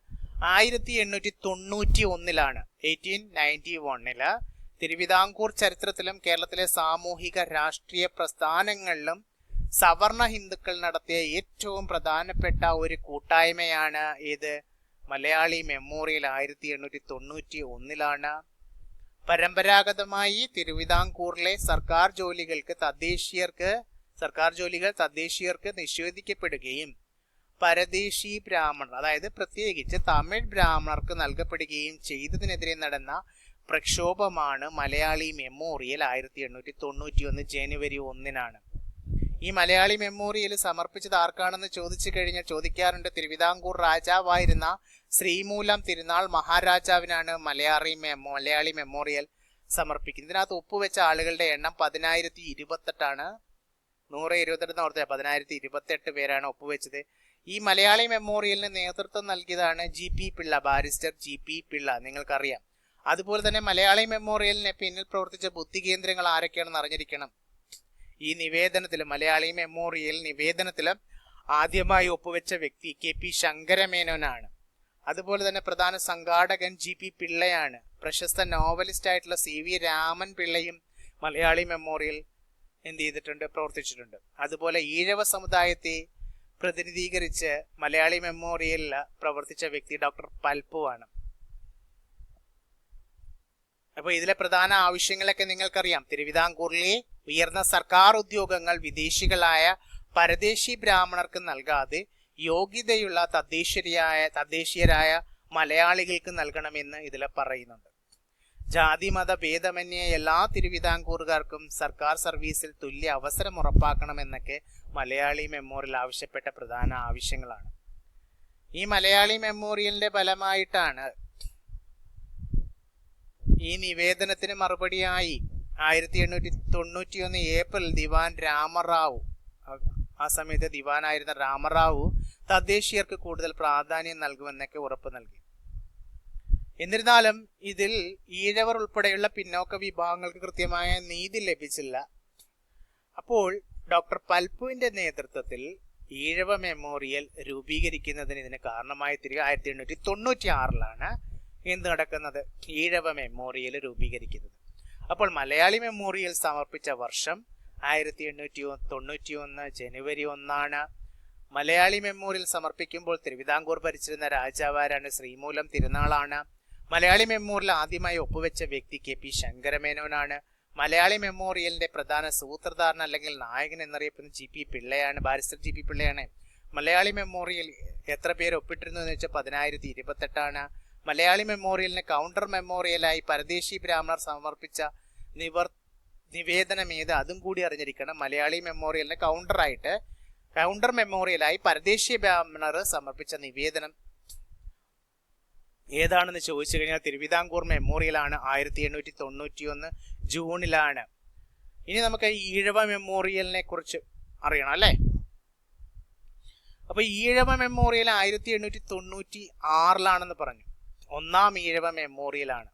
1891 1891 തിരുവിതാംകൂർ ചരിത്രത്തിലും കേരളത്തിലെ സാമൂഹിക രാഷ്ട്രീയ പ്രസ്ഥാനങ്ങളിലും സവർണ ഹിന്ദുക്കൾ നടത്തിയ ഏറ്റവും പ്രധാനപ്പെട്ട ഒരു കൂട്ടായ്മയാണ് ഇത് മലയാളി മെമ്മോറിയൽ. 1891 പരമ്പരാഗതമായി തിരുവിതാംകൂറിലെ സർക്കാർ ജോലികൾ തദ്ദേശീയർക്ക് നിഷേധിക്കപ്പെടുകയും പരദേശി ബ്രാഹ്മണർ, അതായത് പ്രത്യേകിച്ച് തമിഴ് ബ്രാഹ്മണർക്ക് നൽകപ്പെടുകയും ചെയ്തതിനെതിരെ നടന്ന പ്രക്ഷോഭമാണ് മലയാളി മെമ്മോറിയൽ. 1891 ജനുവരി 1 ഈ മലയാളി മെമ്മോറിയൽ സമർപ്പിച്ചത് ആർക്കാണെന്ന് ചോദിച്ചു കഴിഞ്ഞാൽ ചോദിക്കാറുണ്ട്. തിരുവിതാംകൂർ രാജാവായിരുന്ന ശ്രീമൂലം തിരുനാൾ മഹാരാജാവിനാണ് മലയാളി മെമ്മോറിയൽ സമർപ്പിക്കുന്നത്. ഇതിനകത്ത് ഒപ്പുവെച്ച ആളുകളുടെ എണ്ണം 10,028 ആണ്. 128 10,028 പേരാണ് ഒപ്പുവെച്ചത്. ഈ മലയാളി മെമ്മോറിയലിന് നേതൃത്വം നൽകിയതാണ് GP Pillai, barrister GP Pillai, നിങ്ങൾക്കറിയാം. അതുപോലെ തന്നെ മലയാളി മെമ്മോറിയലിന് പിന്നിൽ പ്രവർത്തിച്ച ബുദ്ധി കേന്ദ്രങ്ങൾ ആരൊക്കെയാണെന്ന് അറിഞ്ഞിരിക്കണം. ഈ നിവേദനത്തിൽ, മലയാളി മെമ്മോറിയൽ നിവേദനത്തിൽ ആദ്യമായി ഒപ്പുവെച്ച വ്യക്തി KP ശങ്കരമേനോനാണ്. അതുപോലെ തന്നെ പ്രധാന സംഘാടകൻ GP പിള്ളയാണ്. പ്രശസ്ത നോവലിസ്റ്റ് ആയിട്ടുള്ള CV രാമൻ പിള്ളയും മലയാളി മെമ്മോറിയൽ എന്ത് ചെയ്തിട്ടുണ്ട്, പ്രവർത്തിച്ചിട്ടുണ്ട്. അതുപോലെ ഈഴവ സമുദായത്തെ പ്രതിനിധീകരിച്ച് മലയാളി മെമ്മോറിയലിൽ പ്രവർത്തിച്ച വ്യക്തി ഡോക്ടർ പൽപ്പുവാണ്. അപ്പോൾ ഇതിലെ പ്രധാന ആവശ്യങ്ങളൊക്കെ നിങ്ങൾക്കറിയാം. തിരുവിതാംകൂറിലെ ഉയർന്ന സർക്കാർ ഉദ്യോഗങ്ങൾ വിദേശികളായ പരദേശി ബ്രാഹ്മണർക്ക് നൽകാതെ യോഗ്യതയുള്ള തദ്ദേശീയരായ മലയാളികൾക്ക് നൽകണമെന്ന് ഇതിൽ പറയുന്നുണ്ട്. ജാതി മത ഭേദമന്യേ എല്ലാ തിരുവിതാംകൂറുകാർക്കും സർക്കാർ സർവീസിൽ തുല്യ അവസരം ഉറപ്പാക്കണമെന്നൊക്കെ മലയാളി മെമ്മോറിയൽ ആവശ്യപ്പെട്ട പ്രധാന ആവശ്യങ്ങളാണ്. ഈ മലയാളി മെമ്മോറിയലിന്റെ ഫലമായിട്ടാണ് ഈ നിവേദനത്തിന് മറുപടിയായി 1891 ഏപ്രിൽ ദിവാൻ രാമറാവു, ആ സമയത്ത് ദിവാനായിരുന്ന രാമറാവു തദ്ദേശീയർക്ക് കൂടുതൽ പ്രാധാന്യം നൽകുമെന്നൊക്കെ ഉറപ്പ് നൽകി. എന്നിരുന്നാലും ഇതിൽ ഈഴവർ ഉൾപ്പെടെയുള്ള പിന്നോക്ക വിഭാഗങ്ങൾക്ക് കൃത്യമായ നീതി ലഭിച്ചില്ല. അപ്പോൾ ഡോക്ടർ പൽപ്പുവിന്റെ നേതൃത്വത്തിൽ ഈഴവ മെമ്മോറിയൽ രൂപീകരിക്കുന്നതിന് ഇതിന് കാരണമായി 1896 എന്ത് നടക്കുന്നത്, ഈഴവ മെമ്മോറിയൽ രൂപീകരിക്കുന്നത്. അപ്പോൾ മലയാളി മെമ്മോറിയൽ സമർപ്പിച്ച വർഷം 1891 ജനുവരി 1. മലയാളി മെമ്മോറിയൽ സമർപ്പിക്കുമ്പോൾ തിരുവിതാംകൂർ ഭരിച്ചിരുന്ന രാജാവാരാണ് ശ്രീമൂലം തിരുനാളാണ്. മലയാളി മെമ്മോറിയൽ ആദ്യമായി ഒപ്പുവെച്ച വ്യക്തി KP ശങ്കരമേനോനാണ്. മലയാളി മെമ്മോറിയലിന്റെ പ്രധാന സൂത്രധാരൻ അല്ലെങ്കിൽ നായകൻ എന്നറിയപ്പെടുന്ന GP പിള്ളയാണ്, ബാരിസ്റ്റർ GP പിള്ളയാണ്. മലയാളി മെമ്മോറിയൽ എത്ര പേര് ഒപ്പിട്ടിരുന്നു എന്ന് വെച്ചാൽ 1028. മലയാളി മെമ്മോറിയലിന് കൗണ്ടർ മെമ്മോറിയലായി പരദേശി ബ്രാഹ്മണർ സമർപ്പിച്ച നിവേദനം ഏത്, അതും കൂടി അറിഞ്ഞിരിക്കണം. മലയാളി മെമ്മോറിയലിന് കൗണ്ടർ മെമ്മോറിയലായി പരദേശി ബ്രാഹ്മണർ സമർപ്പിച്ച നിവേദനം ഏതാണെന്ന് ചോദിച്ചു കഴിഞ്ഞാൽ തിരുവിതാംകൂർ മെമ്മോറിയലാണ്. 1891 ജൂണിലാണ്. ഇനി നമുക്ക് ഈഴവ മെമ്മോറിയലിനെ കുറിച്ച് അറിയണം അല്ലേ. അപ്പൊ ഈഴവ മെമ്മോറിയൽ 1896 പറഞ്ഞു. ഒന്നാം ഈഴവ മെമ്മോറിയലാണ്.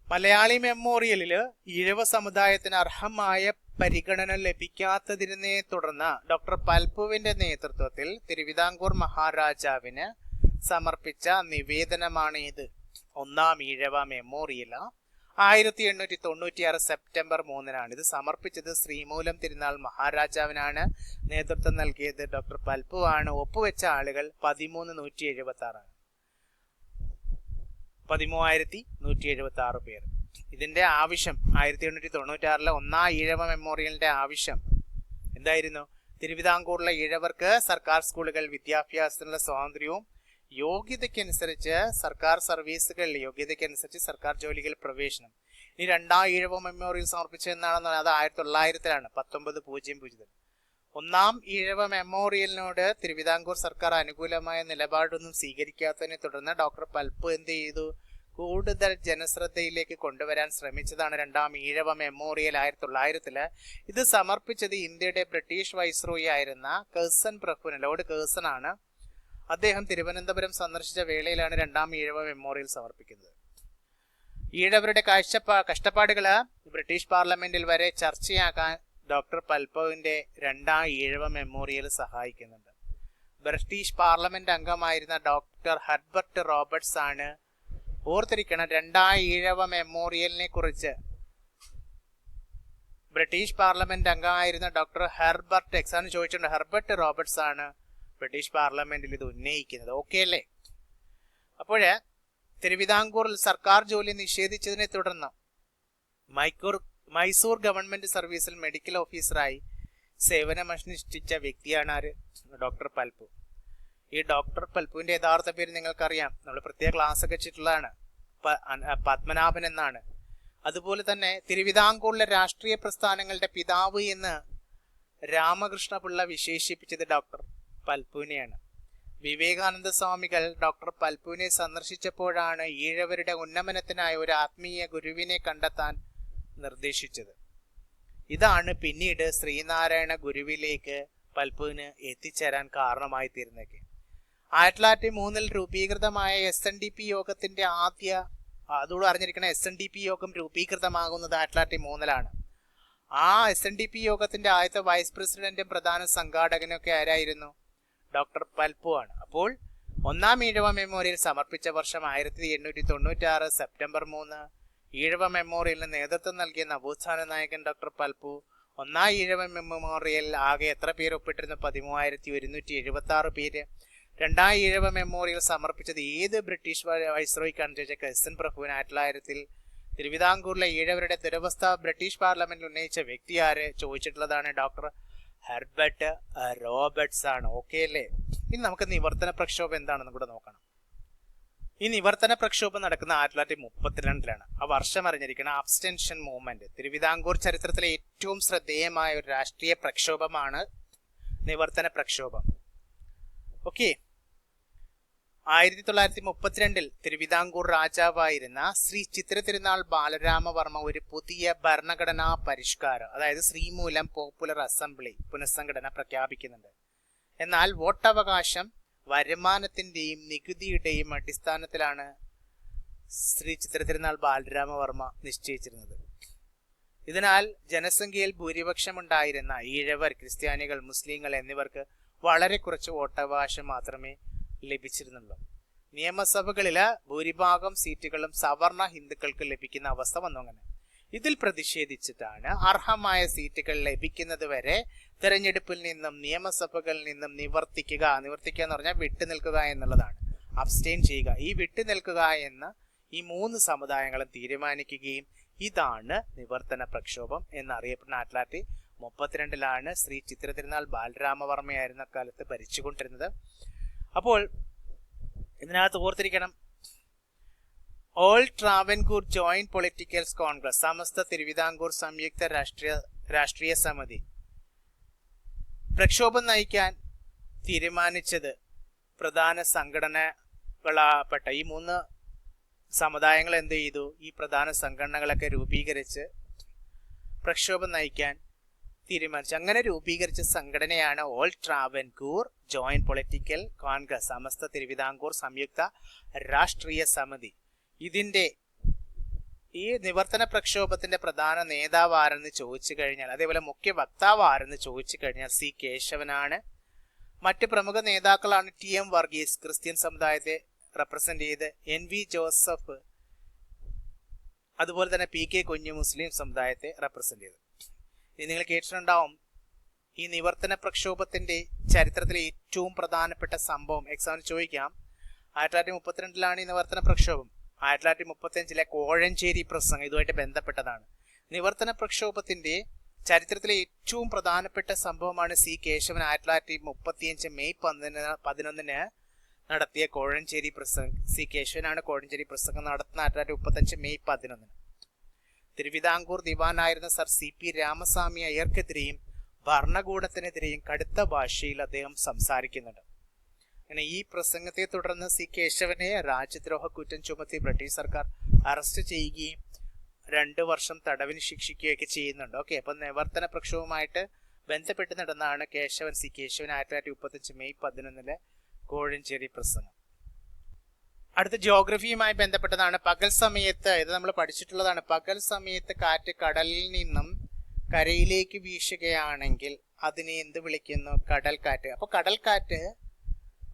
മലയാളി മെമ്മോറിയലില് ഈഴവ സമുദായത്തിന് അർഹമായ പരിഗണന ലഭിക്കാത്തതിനെ തുടർന്ന് ഡോക്ടർ പൽപ്പുവിന്റെ നേതൃത്വത്തിൽ തിരുവിതാംകൂർ മഹാരാജാവിന് സമർപ്പിച്ച നിവേദനമാണ് ഇത്. ഒന്നാം ഈഴവ മെമ്മോറിയൽ 1896 സെപ്റ്റംബർ 3 ഇത് സമർപ്പിച്ചത് ശ്രീമൂലം തിരുനാൾ മഹാരാജാവിനാണ്. നേതൃത്വം നൽകിയത് ഡോക്ടർ പൽപ്പു ആണ്. ഒപ്പുവെച്ച ആളുകൾ 13,176 പേർ. ഇതിന്റെ ആവശ്യം 1896 ഒന്നാം ഈഴവ മെമ്മോറിയലിന്റെ ആവശ്യം എന്തായിരുന്നു? തിരുവിതാംകൂറിലെ ഈഴവർക്ക് സർക്കാർ സ്കൂളുകൾ, വിദ്യാഭ്യാസത്തിനുള്ള സ്വാതന്ത്ര്യവും യോഗ്യതയ്ക്കനുസരിച്ച് സർക്കാർ ജോലികൾ പ്രവേശനം. ഇനി രണ്ടാം ഈഴവ മെമ്മോറിയൽ സമർപ്പിച്ചതെന്നാണെന്ന് അത് 1900 1900. ഒന്നാം ഈഴവ മെമ്മോറിയലിനോട് തിരുവിതാംകൂർ സർക്കാർ അനുകൂലമായ നിലപാടൊന്നും സ്വീകരിക്കാത്തതിനെ തുടർന്ന് ഡോക്ടർ പൽപ്പു എന്ത് ചെയ്തു? കൂടുതൽ ജനശ്രദ്ധയിലേക്ക് കൊണ്ടുവരാൻ ശ്രമിച്ചതാണ് രണ്ടാം ഈഴവ മെമ്മോറിയൽ 1900. ഇത് സമർപ്പിച്ചത് ഇന്ത്യയുടെ ബ്രിട്ടീഷ് വൈസ്രോയി ആയിരുന്ന കേഴ്സൺ പ്രഭുവിന്, ലോർഡ് കേഴ്സൺ ആണ്. അദ്ദേഹം തിരുവനന്തപുരം സന്ദർശിച്ച വേളയിലാണ് രണ്ടാം ഈഴവ മെമ്മോറിയൽ സമർപ്പിക്കുന്നത്. ഈഴവരുടെ കഷ്ടപ്പാടുകൾ ബ്രിട്ടീഷ് പാർലമെന്റിൽ വരെ ചർച്ചയാക്കാൻ ഡോക്ടർ പൽപ്പുവിന്റെ രണ്ടാം ഈഴവ മെമ്മോറിയൽ സഹായിക്കുന്നുണ്ട്. ബ്രിട്ടീഷ് പാർലമെന്റ് അംഗമായിരുന്ന ഡോക്ടർ ഹെർബർട്ട് റോബർട്ട്സ് ആണ്. ഓർത്തിരിക്കണം, രണ്ടാം ഈഴവ മെമ്മോറിയലിനെ കുറിച്ച് ബ്രിട്ടീഷ് പാർലമെന്റ് അംഗമായിരുന്ന ഡോക്ടർ എക്സാമിന് ചോദിച്ചിട്ടുണ്ട്. ഹെർബർട്ട് റോബർട്ട്സ് ആണ് ബ്രിട്ടീഷ് പാർലമെന്റിൽ ഇത് ഉന്നയിക്കുന്നത്. ഓക്കെ അല്ലേ? അപ്പോഴ് തിരുവിതാംകൂറിൽ സർക്കാർ ജോലി നിഷേധിച്ചതിനെ തുടർന്ന് മൈസൂർ ഗവൺമെന്റ് സർവീസിൽ മെഡിക്കൽ ഓഫീസറായി സേവനമനുഷ്ഠിച്ച വ്യക്തിയാണ് ആര്? ഡോക്ടർ പൽപ്പു. ഈ ഡോക്ടർ പൽപ്പുവിന്റെ യഥാർത്ഥ പേര് നിങ്ങൾക്കറിയാം, നമ്മൾ പ്രത്യേക ക്ലാസ് ഒക്കെ വെച്ചിട്ടുള്ളതാണ്. പത്മനാഭൻ എന്നാണ്. അതുപോലെ തന്നെ തിരുവിതാംകൂറിലെ രാഷ്ട്രീയ പ്രസ്ഥാനങ്ങളുടെ പിതാവ് എന്ന് രാമകൃഷ്ണപിള്ള വിശേഷിപ്പിച്ചത് ഡോക്ടർ പൽപ്പുവിനെയാണ്. വിവേകാനന്ദ സ്വാമികൾ ഡോക്ടർ പൽപ്പുവിനെ സന്ദർശിച്ചപ്പോഴാണ് ഈഴവരുടെ ഉന്നമനത്തിനായി ഒരു ആത്മീയ ഗുരുവിനെ കണ്ടെത്താൻ നിർദ്ദേശിച്ചത്. ഇതാണ് പിന്നീട് ശ്രീനാരായണ ഗുരുവിലേക്ക് പൽപ്പുവിന് എത്തിച്ചേരാൻ കാരണമായി തീർന്നേക്ക്. 1903 രൂപീകൃതമായ SNDP യോഗത്തിന്റെ അതോട് അറിഞ്ഞിരിക്കുന്ന SNDP യോഗം രൂപീകൃതമാകുന്നത് 1903 ആ SNDP യോഗത്തിന്റെ ആദ്യത്തെ വൈസ് പ്രസിഡന്റും പ്രധാന സംഘാടകനൊക്കെ ആരായിരുന്നു? ഡോക്ടർ പൽപ്പു ആണ്. അപ്പോൾ ഒന്നാം ഈഴവ മെമ്മോറിയൽ സമർപ്പിച്ച വർഷം 1896 സെപ്റ്റംബർ 3. ഈഴവ മെമ്മോറിയലിന് നേതൃത്വം നൽകിയ നവോത്ഥാന നായകൻ ഡോക്ടർ പൽപ്പു. ഒന്നാം ഈഴവ മെമ്മോറിയൽ ആകെ എത്ര പേര് ഒപ്പിട്ടിരുന്നു? 13,176 പേര്. രണ്ടാം ഈഴവ മെമ്മോറിയൽ സമർപ്പിച്ചത് ഏത് ബ്രിട്ടീഷ് വൈസ്രോയ്ക്കാണെന്ന് ചോദിച്ചാൽ SN പ്രഭുവിന്. 1900 തിരുവിതാംകൂറിലെ ഈഴവരുടെ ദുരവസ്ഥ ബ്രിട്ടീഷ് പാർലമെന്റിൽ ഉന്നയിച്ച വ്യക്തി ആര്? ചോദിച്ചിട്ടുള്ളതാണ് ഡോക്ടർ ഹെർബർട്ട് റോബർട്ട്സ് ആണ്. ഓക്കെ അല്ലേ? ഇനി നമുക്ക് നിവർത്തന പ്രക്ഷോഭം എന്താണെന്ന് കൂടെ നോക്കണം. ഈ നിവർത്തന പ്രക്ഷോഭം നടക്കുന്ന 1932 ആ വർഷം അറിഞ്ഞിരിക്കുന്ന അബ്സ്റ്റൻഷൻ മൂവ്മെന്റ്. തിരുവിതാംകൂർ ചരിത്രത്തിലെ ഏറ്റവും ശ്രദ്ധേയമായ ഒരു രാഷ്ട്രീയ പ്രക്ഷോഭമാണ് നിവർത്തന പ്രക്ഷോഭം. ഓക്കെ. 1932 തിരുവിതാംകൂർ രാജാവായിരുന്ന ശ്രീ ചിത്ര തിരുനാൾ ബാലരാമവർമ്മ ഒരു പുതിയ ഭരണഘടനാ പരിഷ്കാരം, അതായത് ശ്രീമൂലം പോപ്പുലർ അസംബ്ലി പുനഃസംഘടന പ്രഖ്യാപിക്കുന്നുണ്ട്. എന്നാൽ വോട്ടവകാശം വരുമാനത്തിന്റെയും നികുതിയുടെയും അടിസ്ഥാനത്തിലാണ് ശ്രീ ചിത്ര തിരുനാൾ ബാലരാമവർമ്മ നിശ്ചയിച്ചിരുന്നത്. ഇതിനാൽ ജനസംഖ്യയിൽ ഭൂരിപക്ഷമുണ്ടായിരുന്ന ഈഴവർ, ക്രിസ്ത്യാനികൾ, മുസ്ലിങ്ങൾ എന്നിവർക്ക് വളരെ കുറച്ച് വോട്ടവകാശം മാത്രമേ ലഭിച്ചിരുന്നുള്ളൂ. നിയമസഭകളിലെ ഭൂരിഭാഗം സീറ്റുകളും സവർണ ഹിന്ദുക്കൾക്ക് ലഭിക്കുന്ന അവസ്ഥ വന്നു. അങ്ങനെ ഇതിൽ പ്രതിഷേധിച്ചിട്ടാണ് അർഹമായ സീറ്റുകൾ ലഭിക്കുന്നത് വരെ തെരഞ്ഞെടുപ്പിൽ നിന്നും നിയമസഭകളിൽ നിന്നും നിവർത്തിക്കുക എന്ന് പറഞ്ഞാൽ വിട്ടുനിൽക്കുക എന്നുള്ളതാണ്. അബ്സ്റ്റെയിൻ ചെയ്യുക. ഈ വിട്ടുനിൽക്കുക എന്ന ഈ 3 സമുദായങ്ങളും തീരുമാനിക്കുകയും ഇതാണ് നിവർത്തന പ്രക്ഷോഭം എന്നറിയപ്പെടുന്ന. 1932 ശ്രീ ചിത്ര തിരുനാൾ ബാലരാമവർമ്മയായിരുന്ന കാലത്ത് ഭരിച്ചുകൊണ്ടിരുന്നത്. അപ്പോൾ ഇതിനകത്ത് ഓർത്തിരിക്കണം, All Travancore Joint Political Congress, സമസ്ത തിരുവിതാംകൂർ സംയുക്ത രാഷ്ട്രീയ സമിതി പ്രക്ഷോഭം നയിക്കാൻ തീരുമാനിച്ചത് പ്രധാന സംഘടനകളാപ്പെട്ട ഈ 3 സമുദായങ്ങൾ എന്ത് ചെയ്തു? ഈ പ്രധാന സംഘടനകളൊക്കെ രൂപീകരിച്ച് പ്രക്ഷോഭം നയിക്കാൻ തീരുമാനിച്ചു. അങ്ങനെ രൂപീകരിച്ച സംഘടനയാണ് All Travancore Joint Political Congress, സമസ്ത തിരുവിതാംകൂർ സംയുക്ത രാഷ്ട്രീയ സമിതി. ഇതിന്റെ ഈ നിവർത്തന പ്രക്ഷോഭത്തിന്റെ പ്രധാന നേതാവ് ആരെന്ന് ചോദിച്ചു കഴിഞ്ഞാൽ, അതേപോലെ മുഖ്യ വക്താവ് ആരെന്ന് ചോദിച്ചു കഴിഞ്ഞാൽ C. കേശവനാണ്. മറ്റ് പ്രമുഖ നേതാക്കളാണ് TM വർഗീസ്, ക്രിസ്ത്യൻ സമുദായത്തെ റെപ്രസെന്റ് ചെയ്ത്, NV ജോസഫ്, അതുപോലെ തന്നെ PK കുഞ്ഞു, മുസ്ലിം സമുദായത്തെ റെപ്രസെന്റ് ചെയ്ത്. ഇനി നിങ്ങൾ കേട്ടിട്ടുണ്ടാവും, ഈ നിവർത്തന പ്രക്ഷോഭത്തിന്റെ ചരിത്രത്തിലെ ഏറ്റവും പ്രധാനപ്പെട്ട സംഭവം എക്സാമിന് ചോദിക്കാം. 1932 ഈ നിവർത്തന പ്രക്ഷോഭം. 1935 കോഴഞ്ചേരി പ്രസംഗം ഇതുമായിട്ട് ബന്ധപ്പെട്ടതാണ്. നിവർത്തന പ്രക്ഷോഭത്തിന്റെ ചരിത്രത്തിലെ ഏറ്റവും പ്രധാനപ്പെട്ട സംഭവമാണ് C. കേശവൻ 1935 മെയ് 11 നടത്തിയ കോഴഞ്ചേരി പ്രസംഗം. C. കേശവനാണ് കോഴഞ്ചേരി പ്രസംഗം നടത്തുന്ന 1935 മെയ് 11. തിരുവിതാംകൂർ ദിവാനായിരുന്ന സർ CP രാമസ്വാമി അയ്യർക്കെതിരെയും ഭരണകൂടത്തിനെതിരെയും കടുത്ത ഭാഷയിൽ അദ്ദേഹം സംസാരിക്കുന്നുണ്ട്. അങ്ങനെ ഈ പ്രസംഗത്തെ തുടർന്ന് C. കേശവനെ രാജ്യദ്രോഹ കുറ്റം ചുമത്തി ബ്രിട്ടീഷ് സർക്കാർ അറസ്റ്റ് ചെയ്യുകയും 2 വർഷം തടവിന് ശിക്ഷിക്കുകയൊക്കെ ചെയ്യുന്നുണ്ട്. ഓക്കെ, അപ്പൊ നിവർത്തന പ്രക്ഷോഭവുമായിട്ട് ബന്ധപ്പെട്ട് നടന്നാണ് C. കേശവൻ 1935 മെയ് 11 കോഴഞ്ചേരി പ്രസംഗം. അടുത്ത ജിയോഗ്രഫിയുമായി ബന്ധപ്പെട്ടതാണ്. പകൽ സമയത്ത്, ഇത് നമ്മൾ പഠിച്ചിട്ടുള്ളതാണ്, പകൽ സമയത്ത് കാറ്റ് കടലിൽ നിന്നും കരയിലേക്ക് വീശുകയാണെങ്കിൽ അതിനെ എന്ത് വിളിക്കുന്നു? കടൽ കാറ്റ്. അപ്പൊ കടൽ കാറ്റ്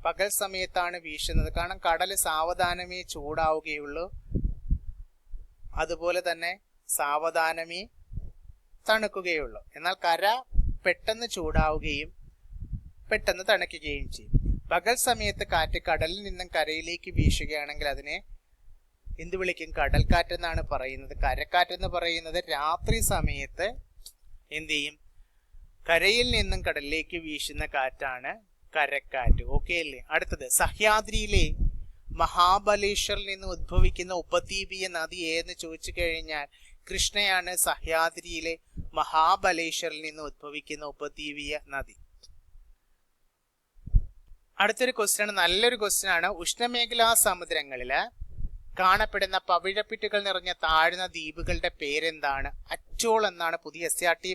പകൽ സമയത്താണ് വീശുന്നത്. കാരണം കടൽ സാവധാനമേ ചൂടാവുകയുള്ളൂ, അതുപോലെ തന്നെ സാവധാനമേ തണുക്കുകയുള്ളൂ. എന്നാൽ കര പെട്ടെന്ന് ചൂടാവുകയും പെട്ടെന്ന് തണുക്കുകയും ചെയ്യും. പകൽ സമയത്ത് കാറ്റ് കടലിൽ നിന്നും കരയിലേക്ക് വീശുകയാണെങ്കിൽ അതിനെ എന്ത് വിളിക്കും? കടൽക്കാറ്റ് എന്നാണ് പറയുന്നത്. കരക്കാറ്റ് എന്ന് പറയുന്നത് രാത്രി സമയത്ത് എന്ത് ചെയ്യും? കരയിൽ നിന്നും കടലിലേക്ക് വീശുന്ന കാറ്റാണ് കരക്കാറ്റ്. ഓക്കെ അല്ലേ? അടുത്തത്, സഹ്യാദ്രിയിലെ മഹാബലേശ്വറിൽ നിന്ന് ഉദ്ഭവിക്കുന്ന ഉപദ്വീപീയ നദി ഏതെന്ന് ചോദിച്ചു കഴിഞ്ഞാൽ കൃഷ്ണയാണ് സഹ്യാദ്രിയിലെ മഹാബലേശ്വറിൽ നിന്ന് ഉദ്ഭവിക്കുന്ന ഉപദ്വീപീയ നദി. അടുത്തൊരു ക്വസ്റ്റ്യൻ ആണ്, നല്ലൊരു ക്വസ്റ്റ്യൻ ആണ്. ഉഷ്ണമേഖലാ സമുദ്രങ്ങളില് കാണപ്പെടുന്ന പവിഴപ്പിറ്റുകൾ നിറഞ്ഞ താഴ്ന്ന ദ്വീപുകളുടെ പേരെന്താണ്? അറ്റോൾ എന്നാണ്. പുതിയ SRT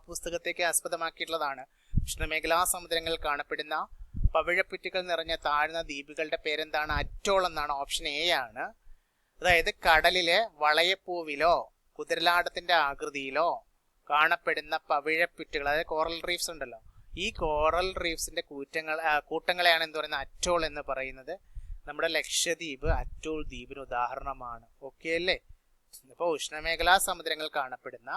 പുസ്തകത്തേക്ക് ആസ്പദമാക്കിയിട്ടുള്ളതാണ്. ഉഷ്ണമേഖലാ സമുദ്രങ്ങളിൽ കാണപ്പെടുന്ന പവിഴപ്പുറ്റുകൾ നിറഞ്ഞ താഴ്ന്ന ദ്വീപുകളുടെ പേരെന്താണ്? അറ്റോൾ എന്നാണ്. ഓപ്ഷൻ എ ആണ്. അതായത് കടലിലെ വളയപ്പൂവിലോ കുതിരലാടത്തിന്റെ ആകൃതിയിലോ കാണപ്പെടുന്ന പവിഴപ്പുറ്റുകൾ, അതായത് കോറൽ റീഫ്സ് ഉണ്ടല്ലോ, ഈ കോറൽ റീഫ്സിന്റെ കൂട്ടങ്ങളെയാണ് എന്ത് പറയുന്നത്? അറ്റോൾ എന്ന് പറയുന്നത്. നമ്മുടെ ലക്ഷദ്വീപ് അറ്റോൾ ദ്വീപിന് ഉദാഹരണമാണ്. ഓക്കെ അല്ലേ? അപ്പോൾ ഉഷ്ണമേഖലാ സമുദ്രങ്ങൾ കാണപ്പെടുന്ന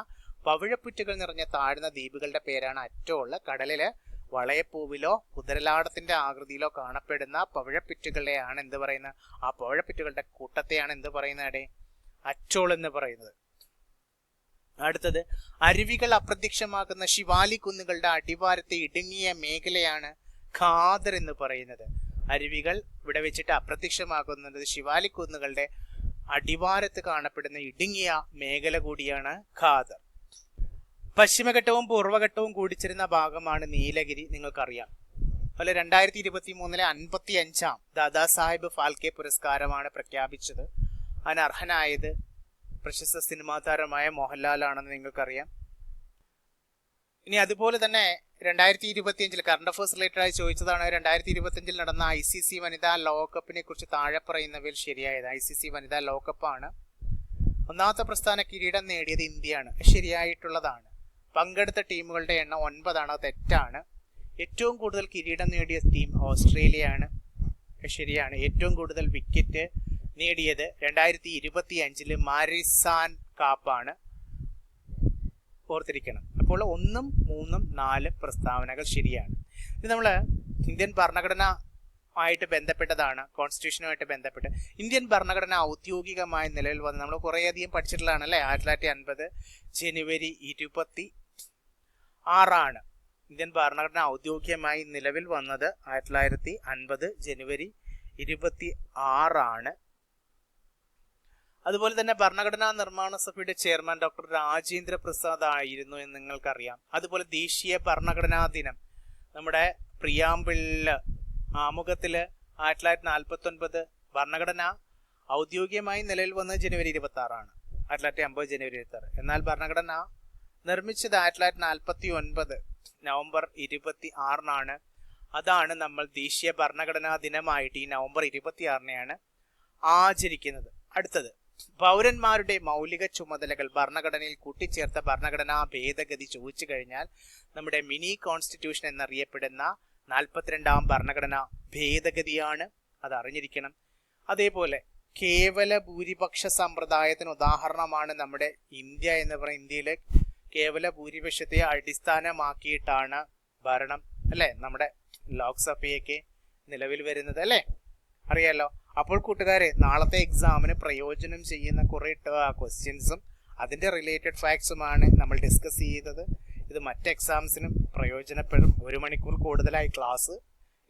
പവിഴപ്പുറ്റുകൾ നിറഞ്ഞ താഴ്ന്ന ദ്വീപുകളുടെ പേരാണ് അറ്റോൾ. കടലിലെ വളയപ്പൂവിലോ കുതിരലാടത്തിന്റെ ആകൃതിയിലോ കാണപ്പെടുന്ന പവിഴപ്പുറ്റുകളെയാണ് എന്ത് പറയുന്നത്? ആ പവിഴപ്പുറ്റുകളുടെ കൂട്ടത്തെയാണ് എന്ത് പറയുന്നത്? അറ്റോൾ എന്ന് പറയുന്നത്. അടുത്തത്, അരുവികൾ അപ്രത്യക്ഷമാകുന്ന ശിവാലി കുന്നുകളുടെ അടിവാരത്തെ ഇടുങ്ങിയ മേഖലയാണ് ഖാദർ എന്ന് പറയുന്നത്. അരുവികൾ ഇവിടെ വെച്ചിട്ട് അപ്രത്യക്ഷമാകുന്നത് ശിവാലി കുന്നുകളുടെ അടിവാരത്ത് കാണപ്പെടുന്ന ഇടുങ്ങിയ മേഖല കൂടിയാണ് ഖാദർ. പശ്ചിമഘട്ടവും പൂർവ്വഘട്ടവും കൂടിച്ചേരുന്ന ഭാഗമാണ് നീലഗിരി, നിങ്ങൾക്കറിയാം. അതുപോലെ 2023 55ാം ദാദാ സാഹിബ് ഫാൽക്കെ പുരസ്കാരമാണ് പ്രഖ്യാപിച്ചത്. അതിന് അർഹനായത് പ്രശസ്ത സിനിമാ താരമായ മോഹൻലാലാണെന്ന് നിങ്ങൾക്കറിയാം. ഇനി അതുപോലെ തന്നെ 2025 കറണ്ട് അഫയേഴ്സ് റിലേറ്റഡ് ആയി ചോദിച്ചതാണ്. 2025 നടന്ന ICC വനിതാ ലോകകപ്പിനെ കുറിച്ച് താഴെ പറയുന്നവയിൽ ശരിയായത്. ICC വനിതാ ലോകകപ്പാണ്. ഒന്നാമത്തെ പ്രസ്ഥാന കിരീടം നേടിയത് ഇന്ത്യയാണ്. ശരിയായിട്ടുള്ളതാണ്. പങ്കെടുത്ത ടീമുകളുടെ എണ്ണം 9 ആണ്. തെറ്റാണ്. ഏറ്റവും കൂടുതൽ കിരീടം നേടിയ ടീം ഓസ്ട്രേലിയയാണ്. ശരിയാണ്. ഏറ്റവും കൂടുതൽ വിക്കറ്റ് നേടിയത് 2025 മാരിസാൻ കാപ്പാണ്. ഓർത്തിരിക്കണം. അപ്പോൾ 1, 3, 4 പ്രസ്താവനകൾ ശരിയാണ്. ഇത് നമ്മൾ ഇന്ത്യൻ ഭരണഘടന ആയിട്ട് ബന്ധപ്പെട്ടതാണ്. കോൺസ്റ്റിറ്റ്യൂഷനുമായിട്ട് ബന്ധപ്പെട്ട് ഇന്ത്യൻ ഭരണഘടന ഔദ്യോഗികമായി നിലവിൽ വന്ന് നമ്മൾ കുറേയധികം പഠിച്ചിട്ടുള്ളതാണ് അല്ലേ? 1950 ജനുവരി 26 ഇന്ത്യൻ ഭരണഘടന ഔദ്യോഗികമായി നിലവിൽ വന്നത് 1950 ജനുവരി 26. അതുപോലെ തന്നെ ഭരണഘടനാ നിർമ്മാണ സഭയുടെ ചെയർമാൻ ഡോക്ടർ രാജേന്ദ്ര പ്രസാദ് ആയിരുന്നു എന്ന് നിങ്ങൾക്കറിയാം. അതുപോലെ ദേശീയ ഭരണഘടനാ ദിനം നമ്മുടെ പ്രിയാമ്പിളില് ആമുഖത്തില് 1949 ഭരണഘടന ഔദ്യോഗികമായി നിലവിൽ വന്നത് ജനുവരി 26 1950 ജനുവരി 26. എന്നാൽ ഭരണഘടന നിർമ്മിച്ചത് 1949 നവംബർ 26 അതാണ് നമ്മൾ ദേശീയ ഭരണഘടനാ ദിനമായിട്ട് ഈ നവംബർ 26 ആചരിക്കുന്നത്. അടുത്തത്, പൗരന്മാരുടെ മൗലിക ചുമതലകൾ ഭരണഘടനയിൽ കൂട്ടിച്ചേർത്ത ഭരണഘടനാ ഭേദഗതി ചോദിച്ചു കഴിഞ്ഞാൽ നമ്മുടെ മിനി കോൺസ്റ്റിറ്റ്യൂഷൻ എന്നറിയപ്പെടുന്ന 42ാം ഭരണഘടനാ ഭേദഗതിയാണ്. അത് അറിഞ്ഞിരിക്കണം. അതേപോലെ കേവല ഭൂരിപക്ഷ സമ്പ്രദായത്തിന് ഉദാഹരണമാണ് നമ്മുടെ ഇന്ത്യ എന്ന് പറയുന്ന. ഇന്ത്യയിലെ കേവല ഭൂരിപക്ഷത്തെ അടിസ്ഥാനമാക്കിയിട്ടാണ് ഭരണം അല്ലെ, നമ്മുടെ ലോക്സഭയൊക്കെ നിലവിൽ വരുന്നത് അല്ലെ, അറിയാലോ. അപ്പോൾ കൂട്ടുകാരെ, നാളത്തെ എക്സാമിന് പ്രയോജനം ചെയ്യുന്ന കുറെ ക്വസ്റ്റ്യൻസും അതിന്റെ റിലേറ്റഡ് ഫാക്ട്സുമാണ് നമ്മൾ ഡിസ്കസ് ചെയ്തത്. ഇത് മറ്റ് എക്സാംസിനും പ്രയോജനപ്പെടും. 1 മണിക്കൂർ കൂടുതലായി ക്ലാസ്.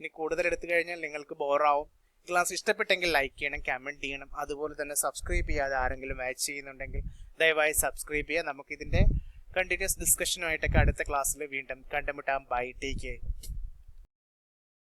ഇനി കൂടുതൽ എടുത്തു കഴിഞ്ഞാൽ നിങ്ങൾക്ക് ബോറാവും. ക്ലാസ് ഇഷ്ടപ്പെട്ടെങ്കിൽ ലൈക്ക് ചെയ്യണം, കമന്റ് ചെയ്യണം. അതുപോലെ തന്നെ സബ്സ്ക്രൈബ് ചെയ്യാതെ ആരെങ്കിലും വാച്ച് ചെയ്യുന്നുണ്ടെങ്കിൽ ദയവായി സബ്സ്ക്രൈബ് ചെയ്യുക. നമുക്കിതിന്റെ കണ്ടിന്യൂസ് ഡിസ്കഷനുമായിട്ടൊക്കെ അടുത്ത ക്ലാസ്സിൽ വീണ്ടും കണ്ടുമുട്ടാം. Bye, take care.